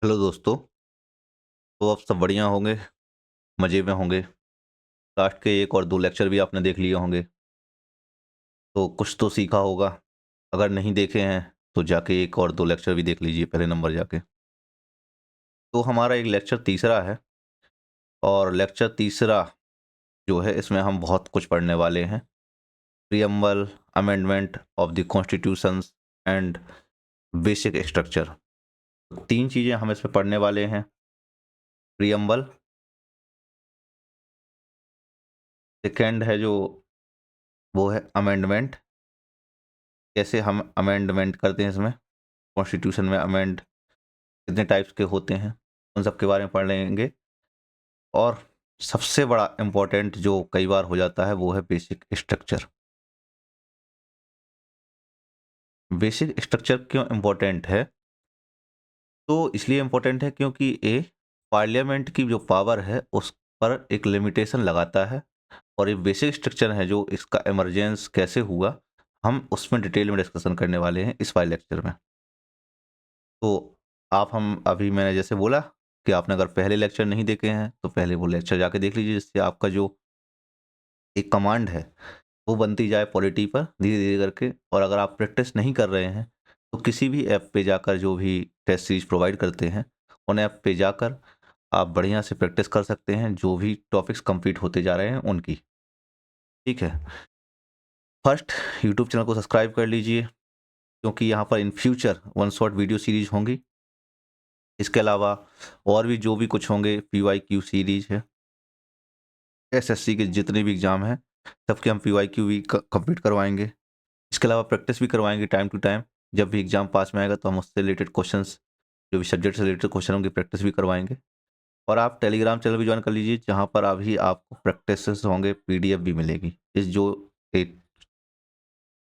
Hello दोस्तों। तो आप सब बढ़िया होंगे, मज़े में होंगे। लास्ट के 1 और 2 लेक्चर भी आपने देख लिए होंगे, तो कुछ तो सीखा होगा। अगर नहीं देखे हैं, तो जाके 1 और 2 लेक्चर भी देख लीजिए पहले नंबर जाके। तो हमारा एक लेक्चर तीसरा है और लेक्चर तीसरा जो है इसमें हम बहुत कुछ पढ़ने वाले हैं। Preamble, amendment of the constitutions and basic structure. 3 चीज़ें हम इसमें पढ़ने वाले हैं। प्रीएम्बल, सेकंड है जो वो है अमेंडमेंट, कैसे हम अमेंडमेंट करते हैं इसमें। कॉन्स्टिट्यूशन में अमेंड कितने टाइप्स के होते हैं, उन सब के बारे में पढ़ लेंगे। और सबसे बड़ा इम्पोर्टेंट जो कई बार हो जाता है वो है बेसिक स्ट्रक्चर। बेसिक स्ट्रक्चर क्यों इम्पोर्टेंट है? तो इसलिए इम्पोर्टेंट है क्योंकि ये पार्लियामेंट की जो पावर है उस पर एक लिमिटेशन लगाता है। और ये बेसिक स्ट्रक्चर है जो इसका इमरजेंस कैसे हुआ, हम उसमें डिटेल में डिस्कशन करने वाले हैं इस वाले लेक्चर में। तो हम अभी मैंने जैसे बोला कि आपने अगर पहले लेक्चर नहीं देखे हैं तो पहले वो लेक्चर जाके देख लीजिए, जिससे आपका जो एक कमांड है वो बनती जाए पॉलिटी पर धीरे धीरे करके। और अगर आप प्रैक्टिस नहीं कर रहे हैं तो किसी भी ऐप पे जाकर, जो भी टेस्ट सीरीज प्रोवाइड करते हैं उन ऐप पे जाकर आप बढ़िया से प्रैक्टिस कर सकते हैं, जो भी टॉपिक्स कंप्लीट होते जा रहे हैं उनकी। ठीक है। फर्स्ट, यूट्यूब चैनल को सब्सक्राइब कर लीजिए, क्योंकि यहाँ पर in future one shot video series होंगी। इसके अलावा और भी जो भी कुछ होंगे, PYQ सीरीज है, SSC के जितने भी एग्जाम हैं सबके हम PYQ भी कंप्लीट करवाएंगे। इसके अलावा प्रैक्टिस भी करवाएंगे टाइम टू टाइम। जब भी एग्जाम पास में आएगा तो हम उससे रिलेटेड क्वेश्चंस, जो भी सब्जेक्ट से रिलेटेड क्वेश्चन होंगे, प्रैक्टिस भी करवाएंगे। और आप टेलीग्राम चैनल भी ज्वाइन कर लीजिए, जहाँ पर अभी आपको प्रैक्टिस होंगे, PDF भी मिलेगी। इस जो एक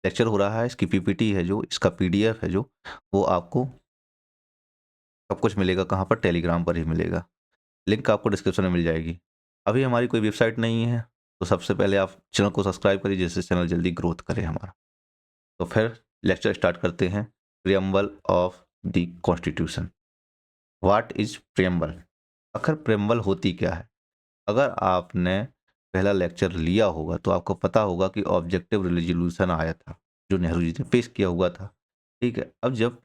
लेक्चर हो रहा है इसकी PPT है, जो इसका PDF है, जो वो आपको सब कुछ मिलेगा। कहाँ पर? टेलीग्राम पर ही मिलेगा। लिंक आपको डिस्क्रिप्शन में मिल जाएगी। अभी हमारी कोई वेबसाइट नहीं है, तो सबसे पहले आप चैनल को सब्सक्राइब करिए, जिससे चैनल जल्दी ग्रोथ करे हमारा। तो फिर लेक्चर स्टार्ट करते हैं। Preamble of the constitution. What is preamble? आखिर प्रियम्बल होती क्या है? अगर आपने पहला लेक्चर लिया होगा तो आपको पता होगा कि ऑब्जेक्टिव रेजोल्यूशन आया था, जो नेहरू जी ने पेश किया हुआ था। ठीक है। अब जब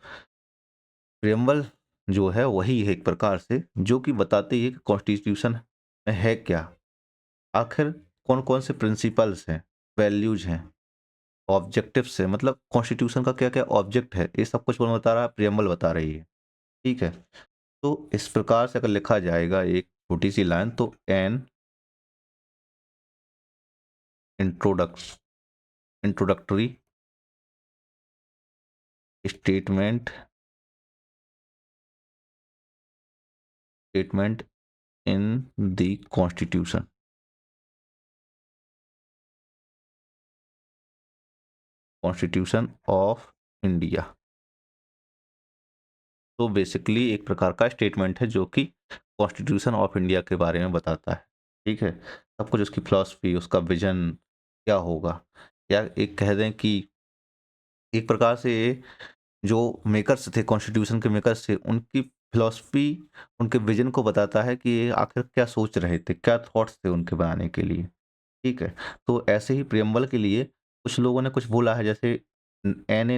प्रियम्बल जो है वही है एक प्रकार से, जो कि बताती है कि कॉन्स्टिट्यूशन में है क्या, आखिर कौन कौन से प्रिंसिपल्स हैं, वैल्यूज हैं, ऑब्जेक्टिव्स है, मतलब कॉन्स्टिट्यूशन का क्या क्या ऑब्जेक्ट है, ये सब कुछ कौन बता रहा है? प्रियम्बल बता रही है। ठीक है। तो इस प्रकार से अगर लिखा जाएगा एक छोटी सी लाइन, तो N introductory statement in the constitution of India. तो बेसिकली एक प्रकार का स्टेटमेंट है जो कि कॉन्स्टिट्यूशन ऑफ इंडिया के बारे में बताता है। ठीक है। सब कुछ, उसकी फिलॉसफी, उसका विजन क्या होगा, या एक कह दें कि एक प्रकार से ये जो मेकर्स थे, कॉन्स्टिट्यूशन के मेकर्स थे, उनकी फिलॉसफी, उनके विजन को बताता है कि ये आखिर क्या सोच रहे थे, क्या थॉट्स थे उनके बनाने के लिए। ठीक है। तो ऐसे ही प्रियम्बल के लिए कुछ लोगों ने कुछ बोला है, जैसे एन ए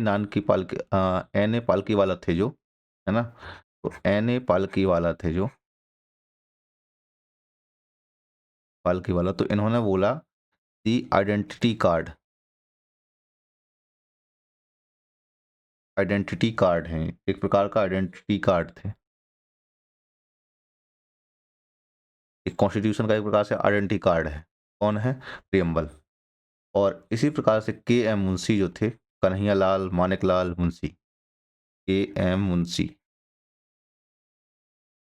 पालकी वाला थे जो, है ना? तो एन ए पालकी वाला थे जो, पालकी वाला, तो इन्होंने बोला दी आइडेंटिटी कार्ड है, एक प्रकार का आइडेंटिटी कार्ड थे। एक कॉन्स्टिट्यूशन का एक प्रकार से आइडेंटिटी कार्ड है। कौन है? प्रियम्बल। और इसी प्रकार से KM मुंशी जो थे, कन्हैयालाल मानिकलाल मुंशी, KM मुंशी,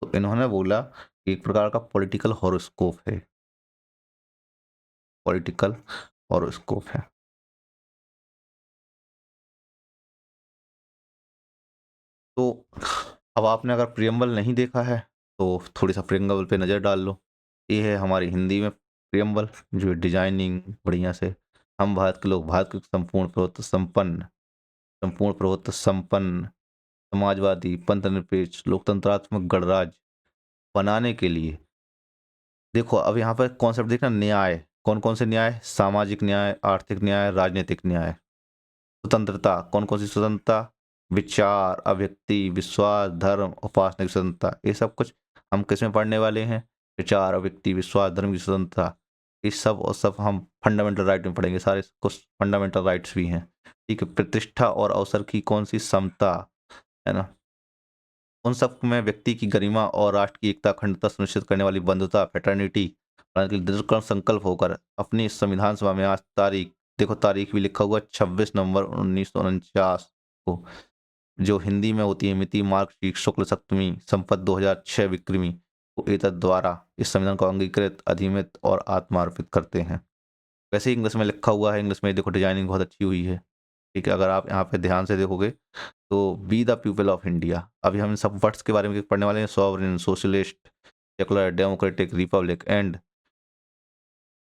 तो इन्होंने बोला कि एक प्रकार का पॉलिटिकल हॉरोस्कोप है, पॉलिटिकल हॉरोस्कोप है। तो अब आपने अगर प्रियम्बल नहीं देखा है तो थोड़ी सा प्रियम्बल पे नज़र डाल लो। ये है हमारी हिंदी में प्रियम्बल, जो डिजाइनिंग बढ़िया से, हम भारत के लोग, भारत के संपूर्ण प्रभुत्व संपन्न समाजवादी, पंथनिरपेक्ष, लोकतंत्रात्मक गणराज्य बनाने के लिए देखो अब यहाँ पर कॉन्सेप्ट देखना, न्याय कौन कौन से न्याय, सामाजिक न्याय, आर्थिक न्याय, राजनीतिक न्याय। स्वतंत्रता कौन कौन सी स्वतंत्रता, विचार, अभिव्यक्ति, विश्वास, धर्म, उपासना की स्वतंत्रता। ये सब कुछ हम किस में पढ़ने वाले हैं, विचार, अभिव्यक्ति, विश्वास, धर्म की स्वतंत्रता। ये सब और सब हम फंडामेंटल राइट में पढ़ेंगे, सारे कुछ फंडामेंटल राइट्स भी हैं। ठीक है, प्रतिष्ठा और अवसर की कौन सी समता, है ना। उन सब में व्यक्ति की गरिमा और राष्ट्र की एकता, अखंडता सुनिश्चित करने वाली बंधुता, फ्रेटर्निटी दृढ़ संकल्प होकर अपनी इस संविधान सभा में आज तारीख, देखो तारीख भी लिखा हुआ 26 नवंबर 1949 को, जो हिंदी में होती है मिति मार्ग शीर्ष शुक्ल सप्तमी संपत 2006 विक्रमी को एतद द्वारा इस संविधान को अंगीकृत, अधिमित और आत्मार्पित करते हैं। वैसे ही इंग्लिश में लिखा हुआ है, इंग्लिश में देखो डिजाइनिंग बहुत अच्छी हुई है। ठीक है, अगर आप यहाँ पे ध्यान से देखोगे तो be the people of India, अभी हम इन सब वर्ड्स के बारे में पढ़ने वाले हैं। Sovereign, socialist, secular, democratic, republic and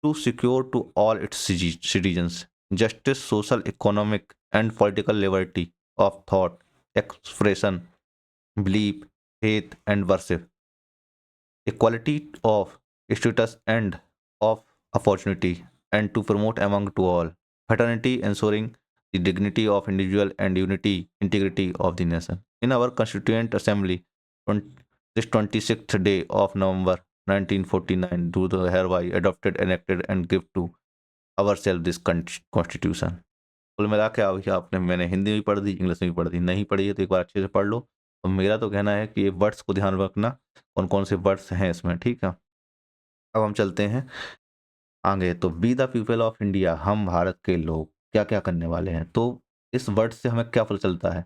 to secure to all its citizens justice, social, economic and political liberty of thought, expression, belief, faith, and worship, equality of status and of opportunity, and to promote among to all fraternity, ensuring the dignity of individual and unity, integrity of the nation. In our Constituent Assembly, on this 26th day of November 1949, do the hereby adopted, enacted, and give to ourselves this Constitution. कुल मिला के अभी आपने, मैंने हिंदी भी पढ़ दी, English में भी पढ़ दी, नहीं पढ़ी है तो एक बार अच्छे से पढ़ लो। तो मेरा तो कहना है कि ये वर्ड्स को ध्यान रखना, कौन कौन से वर्ड्स हैं इसमें। ठीक है, अब हम चलते हैं आगे। तो be the people of India, हम भारत के लोग क्या क्या करने वाले हैं। तो इस वर्ड से हमें क्या पता चलता है,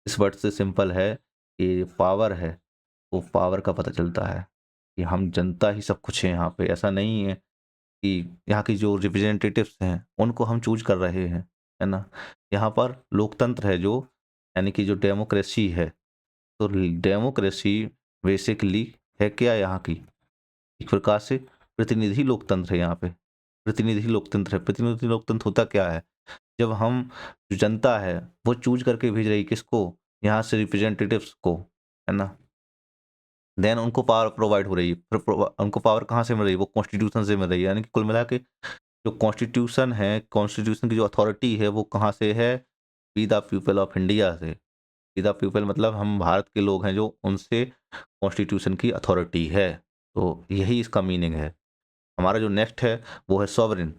इस वर्ड से सिंपल है कि पावर है, वो पावर का पता चलता है कि हम जनता ही सब कुछ है यहाँ पे। ऐसा नहीं है कि यहाँ की जो रिप्रेजेंटेटिव्स हैं उनको हम चूज कर रहे हैं, है ना। यहाँ पर लोकतंत्र है, जो यानी कि जो डेमोक्रेसी है। तो डेमोक्रेसी बेसिकली है क्या यहाँ की, एक प्रकार से प्रतिनिधि लोकतंत्र है यहाँ पे। प्रतिनिधि लोकतंत्र है। प्रतिनिधि लोकतंत्र होता क्या है, जब हम, जो जनता है वो चूज करके भेज रही किसको, यहाँ से रिप्रेजेंटेटिव्स को, है ना। देन उनको पावर प्रोवाइड हो रही है। उनको पावर कहाँ से मिल रही है, वो कॉन्स्टिट्यूशन से मिल रही है। यानी कि कुल मिला के जो कॉन्स्टिट्यूशन है, कॉन्स्टिट्यूशन की जो अथॉरिटी है वो कहाँ से है, we the people of India से। वी द पीपल मतलब हम भारत के लोग हैं, जो उनसे कॉन्स्टिट्यूशन की अथॉरिटी है। तो यही इसका मीनिंग है। हमारा जो नेक्स्ट है वो है सॉवरेन।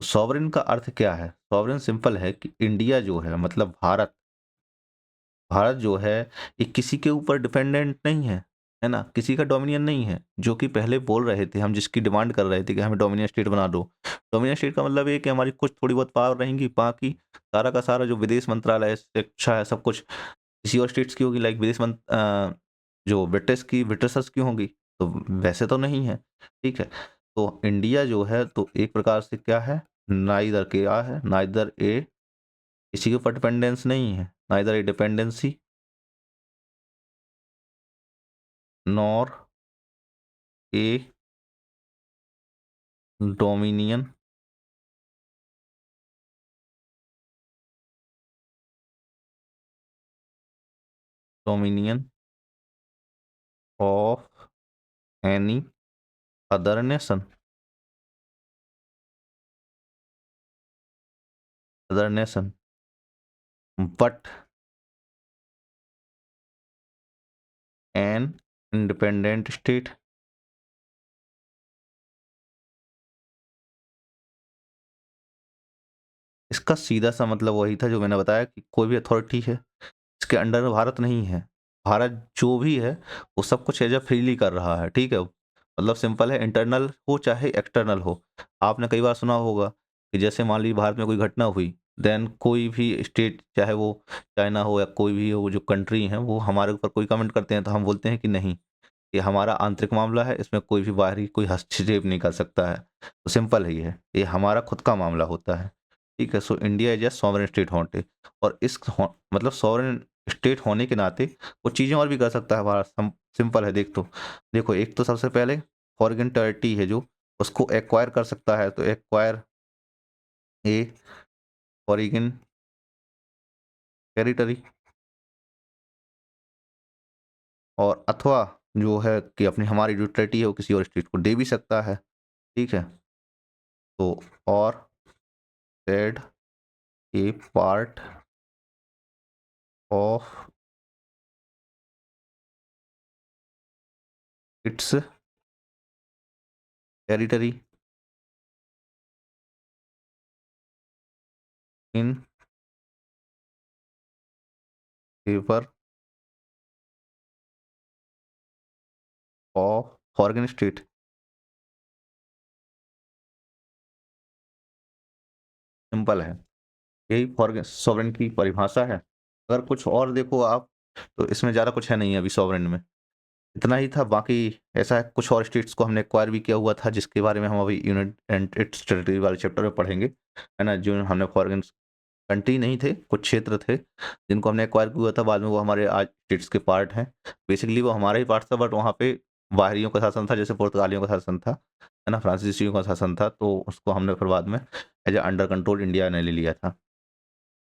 सॉवरेन का अर्थ क्या है, सॉवरेन सिंपल है कि इंडिया जो है मतलब भारत, भारत जो है ये किसी के ऊपर डिपेंडेंट नहीं है ना, किसी का डोमिनियन नहीं है। जो कि पहले बोल रहे थे हम, जिसकी डिमांड कर रहे थे कि हमें डोमिनियन स्टेट बना दो। डोमिनियन स्टेट का मतलब ये कि हमारी कुछ थोड़ी बहुत पावर रहेंगी, बाकी सारा का सारा जो विदेश मंत्रालय है, शिक्षा है, सब कुछ किसी और स्टेट्स की होगी। लाइक जो ब्रिटिश की, ब्रिटिशर्स की होंगी। तो वैसे तो नहीं है। ठीक है, तो इंडिया जो है तो एक प्रकार से क्या है, नाइदर क्या है, नाइदर ए, किसी के ऊपर डिपेंडेंस नहीं है, neither A dependency nor a dominion dominion of any other nation, other nation but an independent state. इसका सीधा सा मतलब वही था जो मैंने बताया कि कोई भी अथॉरिटी है इसके अंडर भारत नहीं है। भारत जो भी है वो सब कुछ एज फ्रीली कर रहा है। ठीक है, मतलब सिंपल है, इंटरनल हो चाहे एक्सटर्नल हो। आपने कई बार सुना होगा कि जैसे मान लीजिए भारत में कोई घटना हुई, देन कोई भी स्टेट, चाहे वो चाइना हो या कोई भी हो, जो कंट्री है वो हमारे ऊपर कोई कमेंट करते हैं तो हम बोलते हैं कि नहीं, ये हमारा आंतरिक मामला है, इसमें कोई भी बाहरी कोई हस्तक्षेप नहीं कर सकता है। तो सिंपल है, ये हमारा खुद का मामला होता है। ठीक है, so India is a sovereign state होते, और मतलब सॉवरेन स्टेट होने के नाते वो चीज़ें और भी कर सकता है भारत। सिंपल है, देख तो देखो, एक तो सबसे पहले फॉरेन टेरिटरी है जो उसको एक्वायर कर सकता है। तो एक्वायर ए फॉरेन टेरिटरी, और अथवा जो है कि अपनी हमारी जो टेरिटरी है वो किसी और स्टेट को दे भी सकता है, ठीक है? तो और said A part of its territory in favour of foreign state. Simple है, यही फॉरेन सॉवरेन की परिभाषा है। अगर कुछ और देखो आप, तो इसमें ज़्यादा कुछ है नहीं अभी सॉवरेन में, इतना ही था। बाकी ऐसा है कुछ और स्टेट्स को हमने एक्वायर भी किया हुआ था, जिसके बारे में हम अभी यूनिट एंड इट्स टेरिटरी वाले चैप्टर में पढ़ेंगे, है ना? जो हमने फॉरेन कंट्री नहीं थे, कुछ क्षेत्र थे जिनको हमने एक्वायर किया हुआ था, बाद में वो हमारे आज स्टेट्स के पार्ट हैं। बेसिकली वो हमारा ही पार्ट था, बट वहाँ पे बाहरियों का शासन था, जैसे पुर्तगालियों का शासन था, है ना? फ्रांसीसियों का शासन था, तो उसको हमने फिर बाद में as a under control India ने ले लिया था,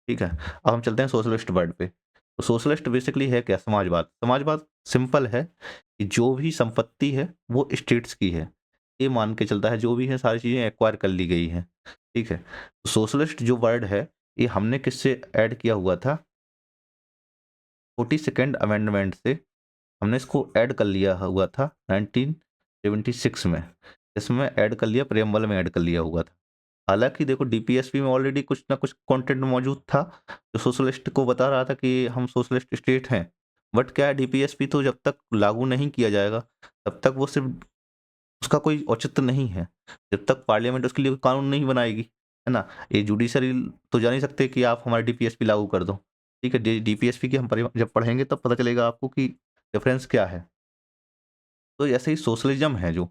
ठीक है? अब हम चलते हैं सोशलिस्ट वर्ड पे। तो सोशलिस्ट बेसिकली है क्या? समाजवाद। समाजवाद सिंपल है कि जो भी संपत्ति है वो स्टेट्स की है, ये मान के चलता है, जो भी है सारी चीज़ें एक्वायर कर ली गई हैं, ठीक है? तो सोशलिस्ट जो वर्ड है ये हमने किससे ऐड किया हुआ था? 42nd अमेंडमेंट से हमने इसको ऐड कर लिया हुआ था 1976 में। इसमें ऐड कर लिया, प्रेम्बल में ऐड कर लिया हुआ था। हालाँकि देखो डीपीएसपी में ऑलरेडी कुछ ना कुछ कंटेंट मौजूद था, जो सोशलिस्ट को बता रहा था कि हम सोशलिस्ट स्टेट हैं। बट क्या है, डीपीएसपी तो जब तक लागू नहीं किया जाएगा, तब तक वो सिर्फ़ उसका कोई औचित्य नहीं है। जब तक पार्लियामेंट उसके लिए कानून नहीं बनाएगी, है ना? ये जुडिशरी तो जा नहीं सकते कि आप हमारे डीपीएसपी लागू कर दो। ठीक है, डी डीपीएसपी की हम जब पढ़ेंगे तब पता चलेगा आपको कि डिफरेंस क्या है। तो ऐसे ही सोशलिज़्म है जो,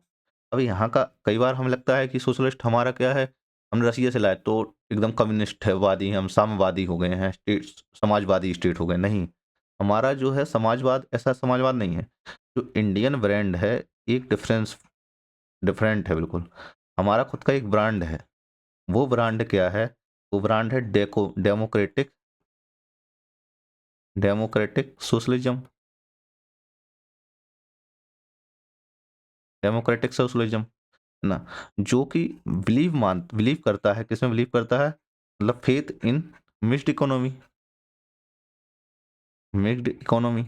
अब यहाँ का कई बार हमें लगता है कि सोशलिस्ट हमारा क्या है, हमने रसिया से लाया तो एकदम कम्युनिस्ट है, वादी हैं, हम साम्यवादी हो गए हैं, स्टेट समाजवादी स्टेट हो गए, नहीं। हमारा जो है समाजवाद ऐसा समाजवाद नहीं है। जो इंडियन ब्रांड है, एक डिफरेंट है बिल्कुल। हमारा खुद का एक ब्रांड है। वो ब्रांड क्या है? वो ब्रांड है डेमोक्रेटिक सोशलिज़्म। डेमोक्रेटिक सोशलिज़्म, है ना? जो कि बिलीव करता है, किसमें बिलीव करता है? मतलब faith in mixed economy. Mixed economy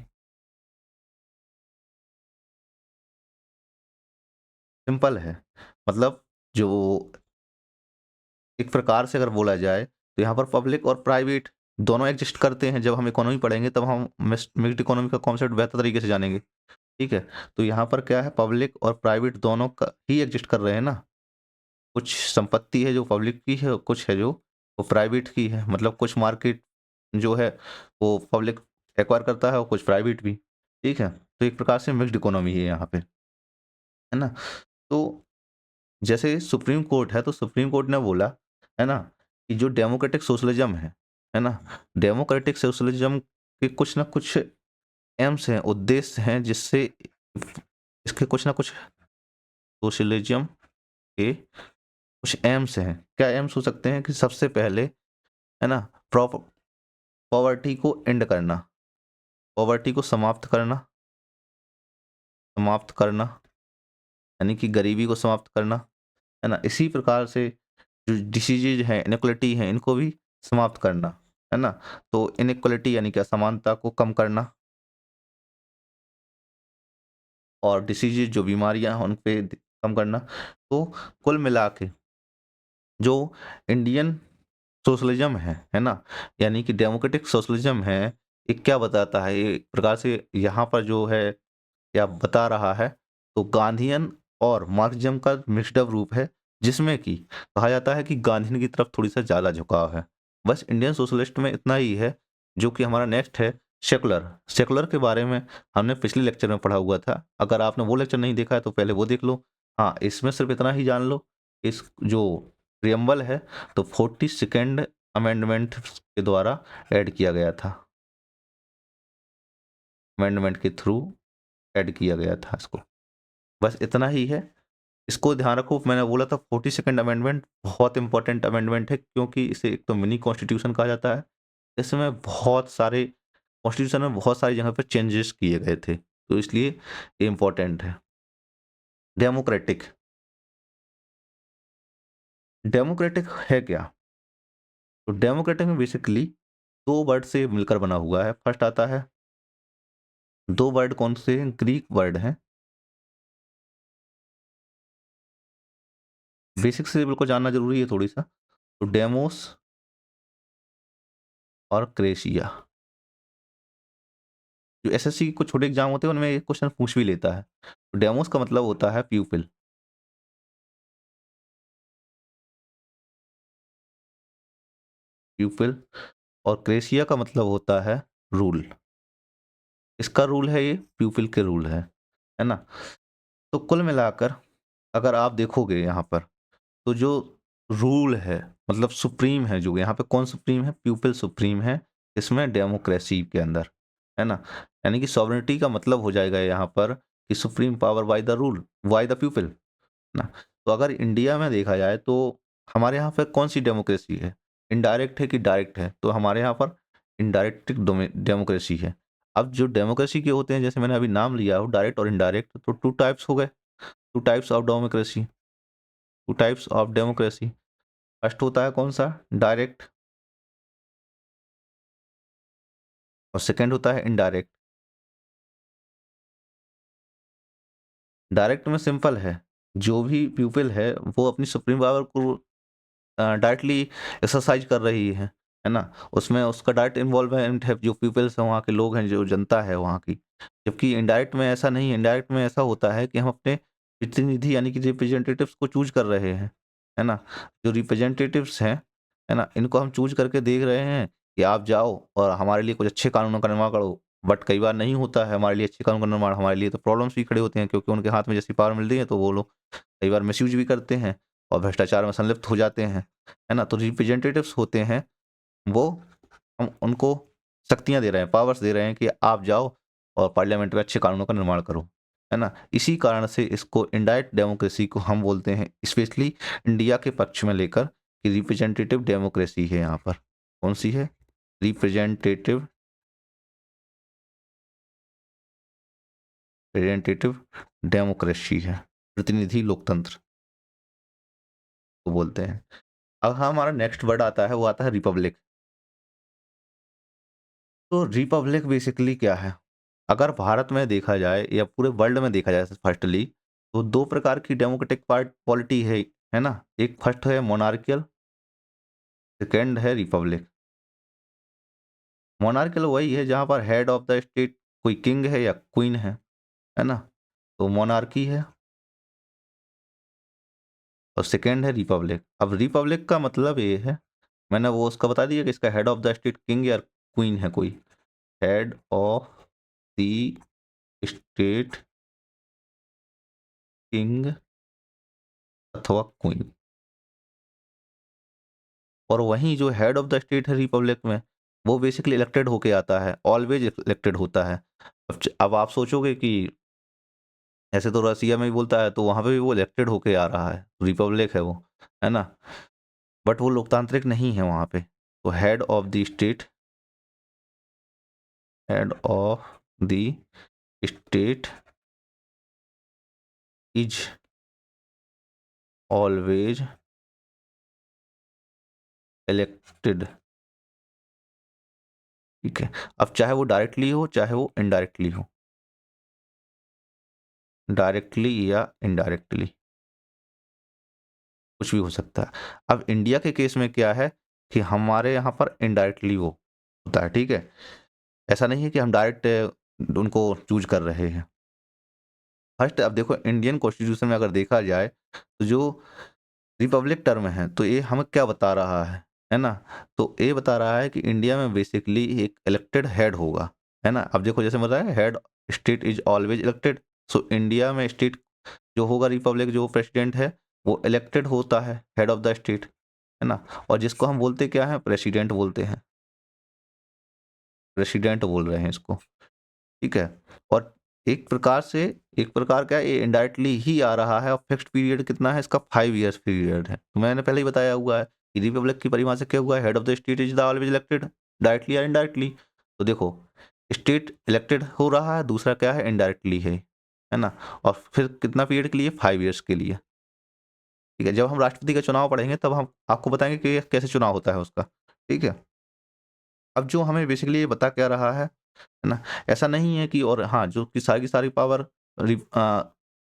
simple है। मतलब जो एक प्रकार से अगर बोला जाए, तो यहाँ पर पब्लिक और प्राइवेट दोनों एग्जिस्ट करते हैं। जब हम इकोनॉमी पढ़ेंगे तब हम मिक्स्ड इकोनॉमी का कॉन्सेप्ट बेहतर तरीके से जानेंगे, ठीक है? तो यहाँ पर क्या है, पब्लिक और प्राइवेट दोनों का ही एग्जिस्ट कर रहे हैं ना। कुछ संपत्ति है जो पब्लिक की है और कुछ है जो वो प्राइवेट की है। मतलब कुछ मार्केट जो है वो पब्लिक एक्वायर करता है और कुछ प्राइवेट भी, ठीक है? तो एक प्रकार से मिक्स्ड इकोनॉमी है यहाँ पे, है ना? तो जैसे सुप्रीम कोर्ट है, तो सुप्रीम कोर्ट ने बोला, है ना, कि जो डेमोक्रेटिक सोशलिज्म है ना? डेमोक्रेटिक सोशलिज्म के कुछ ना कुछ एम्स हैं, उद्देश्य हैं, जिससे इसके कुछ ना कुछ सोशलिज्म के कुछ एम्स हैं। क्या एम्स हो सकते हैं? कि सबसे पहले, है ना, प्रॉप पॉवर्टी को एंड करना, पॉवर्टी को समाप्त करना, यानी कि गरीबी को समाप्त करना, है ना? इसी प्रकार से जो डिसीजेज हैं, इनइक्वालिटी हैं, इनको भी समाप्त करना, है ना? तो इनइक्वालिटी यानी कि असमानता को कम करना, और डिसीजेज जो बीमारियां हैं उन पे कम करना। तो कुल मिला के जो इंडियन सोशलिज्म है ना, यानी कि डेमोक्रेटिक सोशलिज्म है, ये क्या बताता है? ये एक प्रकार से यहाँ पर जो है या बता रहा है, तो गांधीयन और मार्क्सिज्म का मिक्सड रूप है, जिसमें कि कहा जाता है कि गांधीयन की तरफ थोड़ी सा ज़्यादा झुकाव है। बस इंडियन सोशलिस्ट में इतना ही है। जो कि हमारा नेक्स्ट है सेकुलर। सेकुलर के बारे में हमने पिछले लेक्चर में पढ़ा हुआ था। अगर आपने वो लेक्चर नहीं देखा है तो पहले वो देख लो। हाँ, इसमें सिर्फ इतना ही जान लो, इस जो प्रियम्बल है तो 42nd अमेंडमेंट के द्वारा ऐड किया गया था, अमेंडमेंट के थ्रू ऐड किया गया था इसको। बस इतना ही है। इसको ध्यान रखो, मैंने बोला था 42nd अमेंडमेंट बहुत इंपॉर्टेंट अमेंडमेंट है, क्योंकि इसे एक तो मिनी कॉन्स्टिट्यूशन कहा जाता है। इसमें बहुत सारे कॉन्स्टिट्यूशन में बहुत सारी जगह पे चेंजेस किए गए थे। तो इसलिए ये इम्पोर्टेंट है। डेमोक्रेटिक, डेमोक्रेटिक है क्या? तो डेमोक्रेटिक में बेसिकली 2 वर्ड से मिलकर बना हुआ है। फर्स्ट आता है, 2 वर्ड कौन से हैं? ग्रीक वर्ड हैं। बेसिक से लेवल को जानना ज़रूरी है थोड़ी-सा। तो डेमोस और क्रेसिया। जो एसएससी के कुछ छोटे एग्ज़ाम होते हैं उनमें ये क्वेश्चन पूछ भी लेता है। तो डेमोस का मतलब होता है प्यूपिल, प्यूपिल, और क्रेसिया का मतलब होता है रूल। इसका रूल है, ये प्यूपिल के रूल है ना? तो कुल मिलाकर अगर आप देखोगे यहाँ पर, तो जो रूल है मतलब सुप्रीम है, जो यहाँ पे कौन सुप्रीम है? प्यूपिल सुप्रीम है इसमें, डेमोक्रेसी के अंदर, है ना? यानी कि सॉवरेनिटी का मतलब हो जाएगा यहाँ पर कि supreme power by the rule, by the प्यूपिल ना। तो अगर इंडिया में देखा जाए तो हमारे यहाँ पे कौन सी डेमोक्रेसी है? इनडायरेक्ट है कि डायरेक्ट है? तो हमारे यहाँ पर इनडायरेक्ट डेमोक्रेसी है। अब जो डेमोक्रेसी के होते हैं, जैसे मैंने अभी नाम लिया हो, डायरेक्ट और इनडायरेक्ट, तो 2 टाइप्स हो गए, 2 types of democracy, 2 types of democracy. First होता है कौन सा? डायरेक्ट, और सेकंड होता है इनडायरेक्ट। डायरेक्ट में सिंपल है, जो भी पीपल है वो अपनी सुप्रीम पावर को डायरेक्टली एक्सरसाइज कर रही है ना? उसमें उसका डायरेक्ट इन्वॉल्वमेंट है, जो पीपल्स हैं, वहाँ के लोग हैं, जो जनता है वहाँ की। जबकि इनडायरेक्ट में ऐसा नहीं है, इनडायरेक्ट में ऐसा होता है कि हम अपने प्रतिनिधि यानी कि रिप्रेजेंटेटिव्स को चूज़ कर रहे हैं, है ना? जो रिप्रेजेंटेटिव्स हैं, है ना? इनको हम चूज़ करके देख रहे हैं कि आप जाओ और हमारे लिए कुछ अच्छे कानूनों का निर्माण करो। बट कई बार नहीं होता है हमारे लिए अच्छे कानून का निर्माण, हमारे लिए तो प्रॉब्लम्स भी खड़े होते हैं, क्योंकि उनके हाथ में जैसी पावर मिल रही है तो वो लोग कई बार मिसयूज़ भी करते हैं और भ्रष्टाचार में संलिप्त हो जाते हैं, है ना? तो रिप्रेजेंटेटिव्स होते हैं, वो हम उनको शक्तियाँ दे रहे हैं, पावर्स दे रहे हैं कि आप जाओ और पार्लियामेंट में अच्छे कानूनों का निर्माण करो, है ना? इसी कारण से इसको इनडायरेक्ट डेमोक्रेसी को हम बोलते हैं, स्पेशली इंडिया के पक्ष में लेकर, कि रिप्रेजेंटेटिव डेमोक्रेसी है यहाँ पर। कौन-सी है? रिप्रेजेंटेटिव रिप्रेजेंटेटिव डेमोक्रेसी है, प्रतिनिधि लोकतंत्र को बोलते हैं। अब हमारा नेक्स्ट वर्ड आता है, वो आता है रिपब्लिक। तो रिपब्लिक बेसिकली क्या है? अगर भारत में देखा जाए या पूरे वर्ल्ड में देखा जाए फर्स्टली, तो 2 प्रकार की डेमोक्रेटिक पार्ट पॉलिटी है ना? एक फर्स्ट है मोनार्कियल, सेकंड है रिपब्लिक। मोनार्कियल वही है जहाँ पर हेड ऑफ द स्टेट कोई किंग है या क्वीन है ना? तो मोनार्की है, और सेकंड है रिपब्लिक। अब रिपब्लिक का मतलब ये है, मैंने वो उसका बता दिया कि इसका head of the state king या क्वीन है कोई। Head of the state king अथवा क्वीन। और वहीं जो हेड ऑफ द स्टेट है रिपब्लिक में, वो बेसिकली इलेक्टेड होके आता है, ऑलवेज इलेक्टेड होता है। अब आप सोचोगे कि ऐसे तो रसिया में भी बोलता है, तो वहाँ पे भी वो इलेक्टेड होके आ रहा है, रिपब्लिक है वो, है ना? बट वो लोकतांत्रिक नहीं है वहाँ पे। तो head of the state is always elected, ठीक है? अब चाहे वो डायरेक्टली हो, चाहे वो इनडायरेक्टली हो, डायरेक्टली या इनडायरेक्टली, कुछ भी हो सकता है। अब इंडिया के केस में क्या है कि हमारे यहाँ पर इनडायरेक्टली वो होता है, ठीक है? ऐसा नहीं है कि हम डायरेक्ट उनको चूज़ कर रहे हैं। फर्स्ट अब देखो, इंडियन कॉन्स्टिट्यूशन में अगर देखा जाए, तो जो रिपब्लिक टर्म है, तो ये हमें क्या बता रहा है ना? तो ये बता रहा है कि इंडिया में बेसिकली एक इलेक्टेड हेड होगा, है ना? अब देखो जैसे बताया, head state is always elected, so India में स्टेट जो होगा, रिपब्लिक जो प्रेसिडेंट है, वो इलेक्टेड होता है, हेड ऑफ द स्टेट, है ना? और जिसको हम बोलते क्या हैं? प्रेसिडेंट बोलते हैं। प्रेसिडेंट बोल रहे हैं इसको, ठीक है? और एक प्रकार क्या है, ये इनडायरेक्टली ही आ रहा है, और फिक्स्ड पीरियड कितना है इसका? 5 ईयर्स पीरियड है। तो मैंने पहले ही बताया हुआ है कि रिपब्लिक की परिभाषा क्या हुआ है? Head of the state is the always elected, directly या इनडायरेक्टली। तो देखो, स्टेट इलेक्टेड हो रहा है, दूसरा क्या है इनडायरेक्टली है ना? और फिर कितना पीरियड के लिए? 5 ईयर्स के लिए। ठीक है, जब हम राष्ट्रपति का चुनाव पढ़ेंगे तब हम आपको बताएँगे कि कैसे चुनाव होता है उसका, ठीक है? अब जो हमें बेसिकली ये बता क्या रहा है ना? ऐसा नहीं है कि और हाँ, जो कि सारी की सारी पावर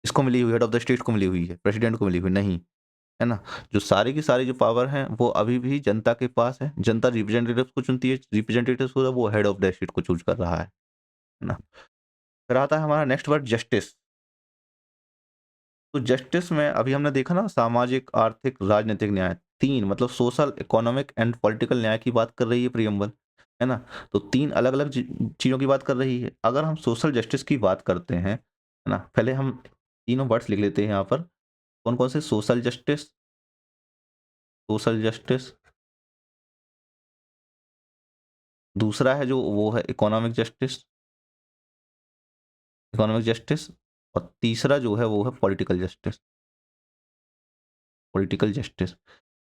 इसको मिली हुई है, हेड ऑफ द स्टेट को मिली हुई है, प्रेसिडेंट को मिली हुई नहीं, है ना? जो सारी की सारी जो पावर हैं, वो अभी भी जनता के पास है। जनता रिप्रेजेंटेटिव्स को चुनती है, रिप्रेजेंटेटिव्स को वो हेड ऑफ द स्टेट को चूज़ कर रहा है ना? फिर आता है हमारा नेक्स्ट वर्ड जस्टिस। तो जस्टिस में अभी हमने देखा ना सामाजिक, आर्थिक, राजनीतिक न्याय 3 मतलब सोशल, इकोनॉमिक एंड पॉलिटिकल न्याय की बात कर रही है प्रियम्बल, है ना? तो 3 अलग-अलग चीज़ों की बात कर रही है। अगर हम सोशल जस्टिस की बात करते हैं, है ना? पहले हम तीनों वर्ड्स लिख लेते हैं यहाँ पर। कौन-कौन से? सोशल जस्टिस, दूसरा है जो वो है इकोनॉमिक जस्टिस और तीसरा जो है वो है पॉलिटिकल जस्टिस।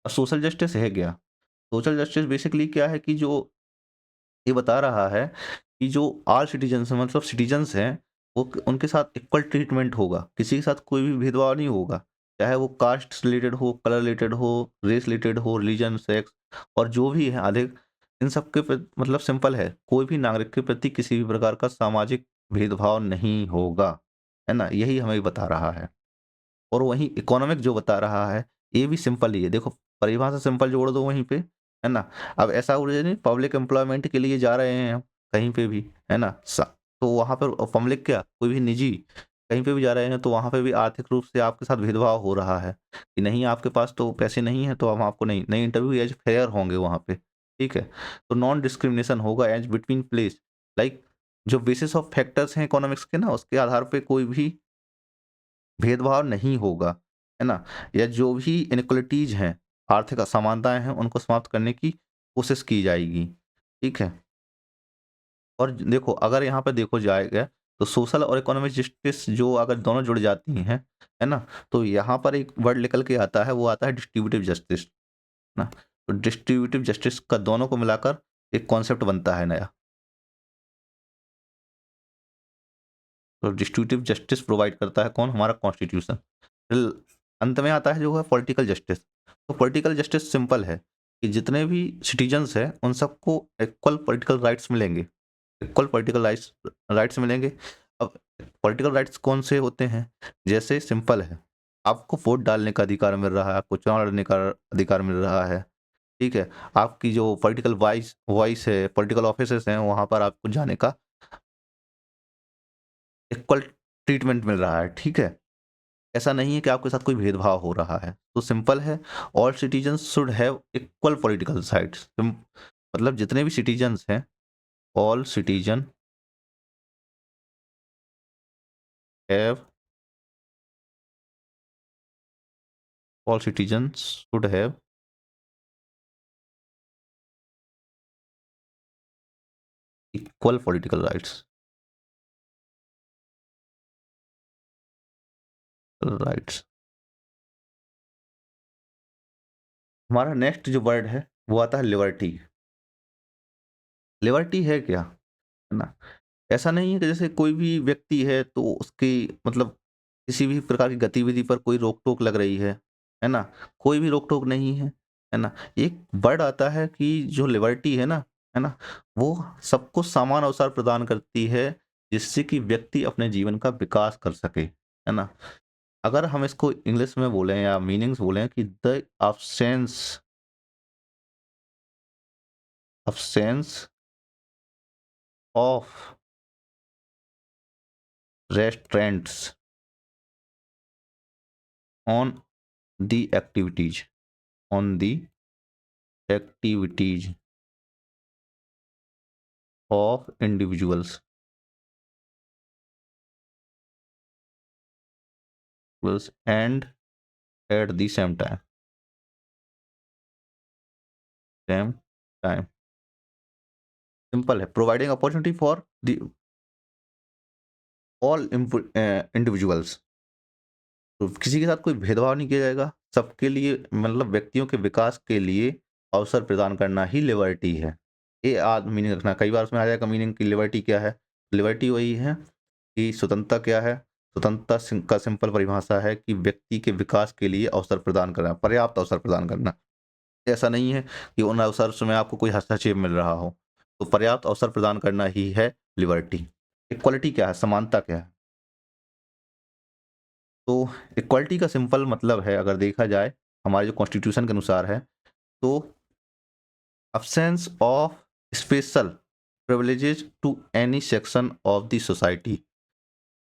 अब सोशल जस्टिस है क्या? सोशल जस्टिस बेसिकली क्या है कि जो ये बता रहा है कि जो ऑल सिटीजन्स हैं मतलब सिटीजन्स हैं, वो उनके साथ इक्वल ट्रीटमेंट होगा, किसी के साथ कोई भी भेदभाव नहीं होगा, चाहे वो कास्ट से रिलेटेड हो, कलर रिलेटेड हो, रेस रिलेटेड हो, रिलीजन, सेक्स और जो भी है अधिक, इन सब के मतलब सिंपल है, कोई भी नागरिक के प्रति किसी भी प्रकार का सामाजिक भेदभाव नहीं होगा, है ना? यही हमें बता रहा है। और वहीं इकोनॉमिक जो बता रहा है, ये भी सिंपल ही है। देखो, परिभाषा सिंपल जोड़ दो वहीं पे, है ना? अब ऐसा हो नहीं पब्लिक एम्प्लॉयमेंट के लिए जा रहे हैं हम, कहीं पे भी, है ना? तो वहाँ पर पब्लिक क्या, कोई भी निजी कहीं पे भी जा रहे हैं, तो वहाँ पे भी आर्थिक रूप से आपके साथ भेदभाव हो रहा है, कि नहीं आपके पास तो पैसे नहीं है, तो हम आपको नहीं इंटरव्यू एज़ फेयर होंगे वहाँ पे, ठीक है? तो नॉन डिस्क्रिमिनेशन होगा एज़ बिटवीन प्लेस, लाइक जो बेसिस ऑफ फैक्टर्स हैं इकोनॉमिक्स के ना, उसके आधार पे कोई भी भेदभाव नहीं होगा, है ना? या जो भी इनइक्वालिटीज़ हैं, आर्थिक असमानताएँ हैं, उनको समाप्त करने की कोशिश की जाएगी, ठीक है? और देखो, अगर यहाँ पे देखो जाएगा, तो सोशल और इकोनॉमिक जस्टिस जो अगर दोनों जुड़ जाती हैं, है ना? तो यहाँ पर एक वर्ड निकल के आता है, वो आता है डिस्ट्रीब्यूटिव जस्टिस, ना? तो डिस्ट्रीब्यूटिव जस्टिस का दोनों को मिलाकर एक कॉन्सेप्ट बनता है नया। तो डिस्ट्रीब्यूटिव जस्टिस प्रोवाइड करता है कौन? हमारा कॉन्स्टिट्यूशन। फिर अंत में आता है जो है पॉलिटिकल जस्टिस। तो पॉलिटिकल जस्टिस सिंपल है कि जितने भी सिटीजन्स हैं उन सबको इक्वल पॉलिटिकल राइट्स मिलेंगे, इक्वल पॉलिटिकल राइट्स राइट्स मिलेंगे। अब पॉलिटिकल राइट्स कौन से होते हैं? जैसे सिंपल है, आपको वोट डालने का अधिकार मिल रहा है, आपको चुनाव लड़ने का अधिकार मिल रहा है, ठीक है? आपकी जो पॉलिटिकल वॉइस वॉइस है, पॉलिटिकल ऑफिसेस हैं, वहाँ पर आपको जाने का इक्वल ट्रीटमेंट मिल रहा है, ठीक है? ऐसा नहीं है कि आपके साथ कोई भेदभाव हो रहा है। तो सिंपल है, all citizens should have equal political rights. मतलब जितने भी सिटीजन्स हैं, all citizen have all citizens should have equal political rights. हमारा नेक्स्ट जो वर्ड है, वो आता है लिबर्टी। लिबर्टी है क्या? है ना? ऐसा नहीं है कि जैसे कोई भी व्यक्ति है तो उसकी मतलब किसी भी प्रकार की गतिविधि पर कोई रोक-टोक लग रही है ना? कोई भी रोक-टोक नहीं है ना? एक वर्ड आता है कि जो लिबर्टी है ना? वो सबको समान अवसर प्रदान करती है, जिससे कि व्यक्ति अपने जीवन का विकास कर सके, है ना? अगर हम इसको इंग्लिश में बोलें या मीनिंग्स बोलें कि the absence of restraints on the activities on the activities of individuals and at the same time simple है providing opportunity for the all individuals. तो किसी के साथ कोई भेदभाव नहीं किया जाएगा, सबके लिए मतलब व्यक्तियों के विकास के लिए अवसर प्रदान करना ही लिबर्टी है। ए आद मीनिंग रखना। कई बार उसमें आ जाएगा मीनिंग कि लिबर्टी क्या है। लिबर्टी वही है कि स्वतंत्रता क्या है। स्वतंत्रता का सिंपल परिभाषा है कि व्यक्ति के विकास के लिए अवसर प्रदान करना, पर्याप्त अवसर प्रदान करना। ऐसा नहीं है कि उन अवसर में आपको कोई हस्तक्षेप मिल रहा हो। तो पर्याप्त अवसर प्रदान करना ही है लिबर्टी। इक्वलिटी क्या है, समानता क्या है? तो इक्वलिटी का सिंपल मतलब है, अगर देखा जाए हमारे जो कॉन्स्टिट्यूशन के अनुसार है, तो absence of special privileges to any section of the society।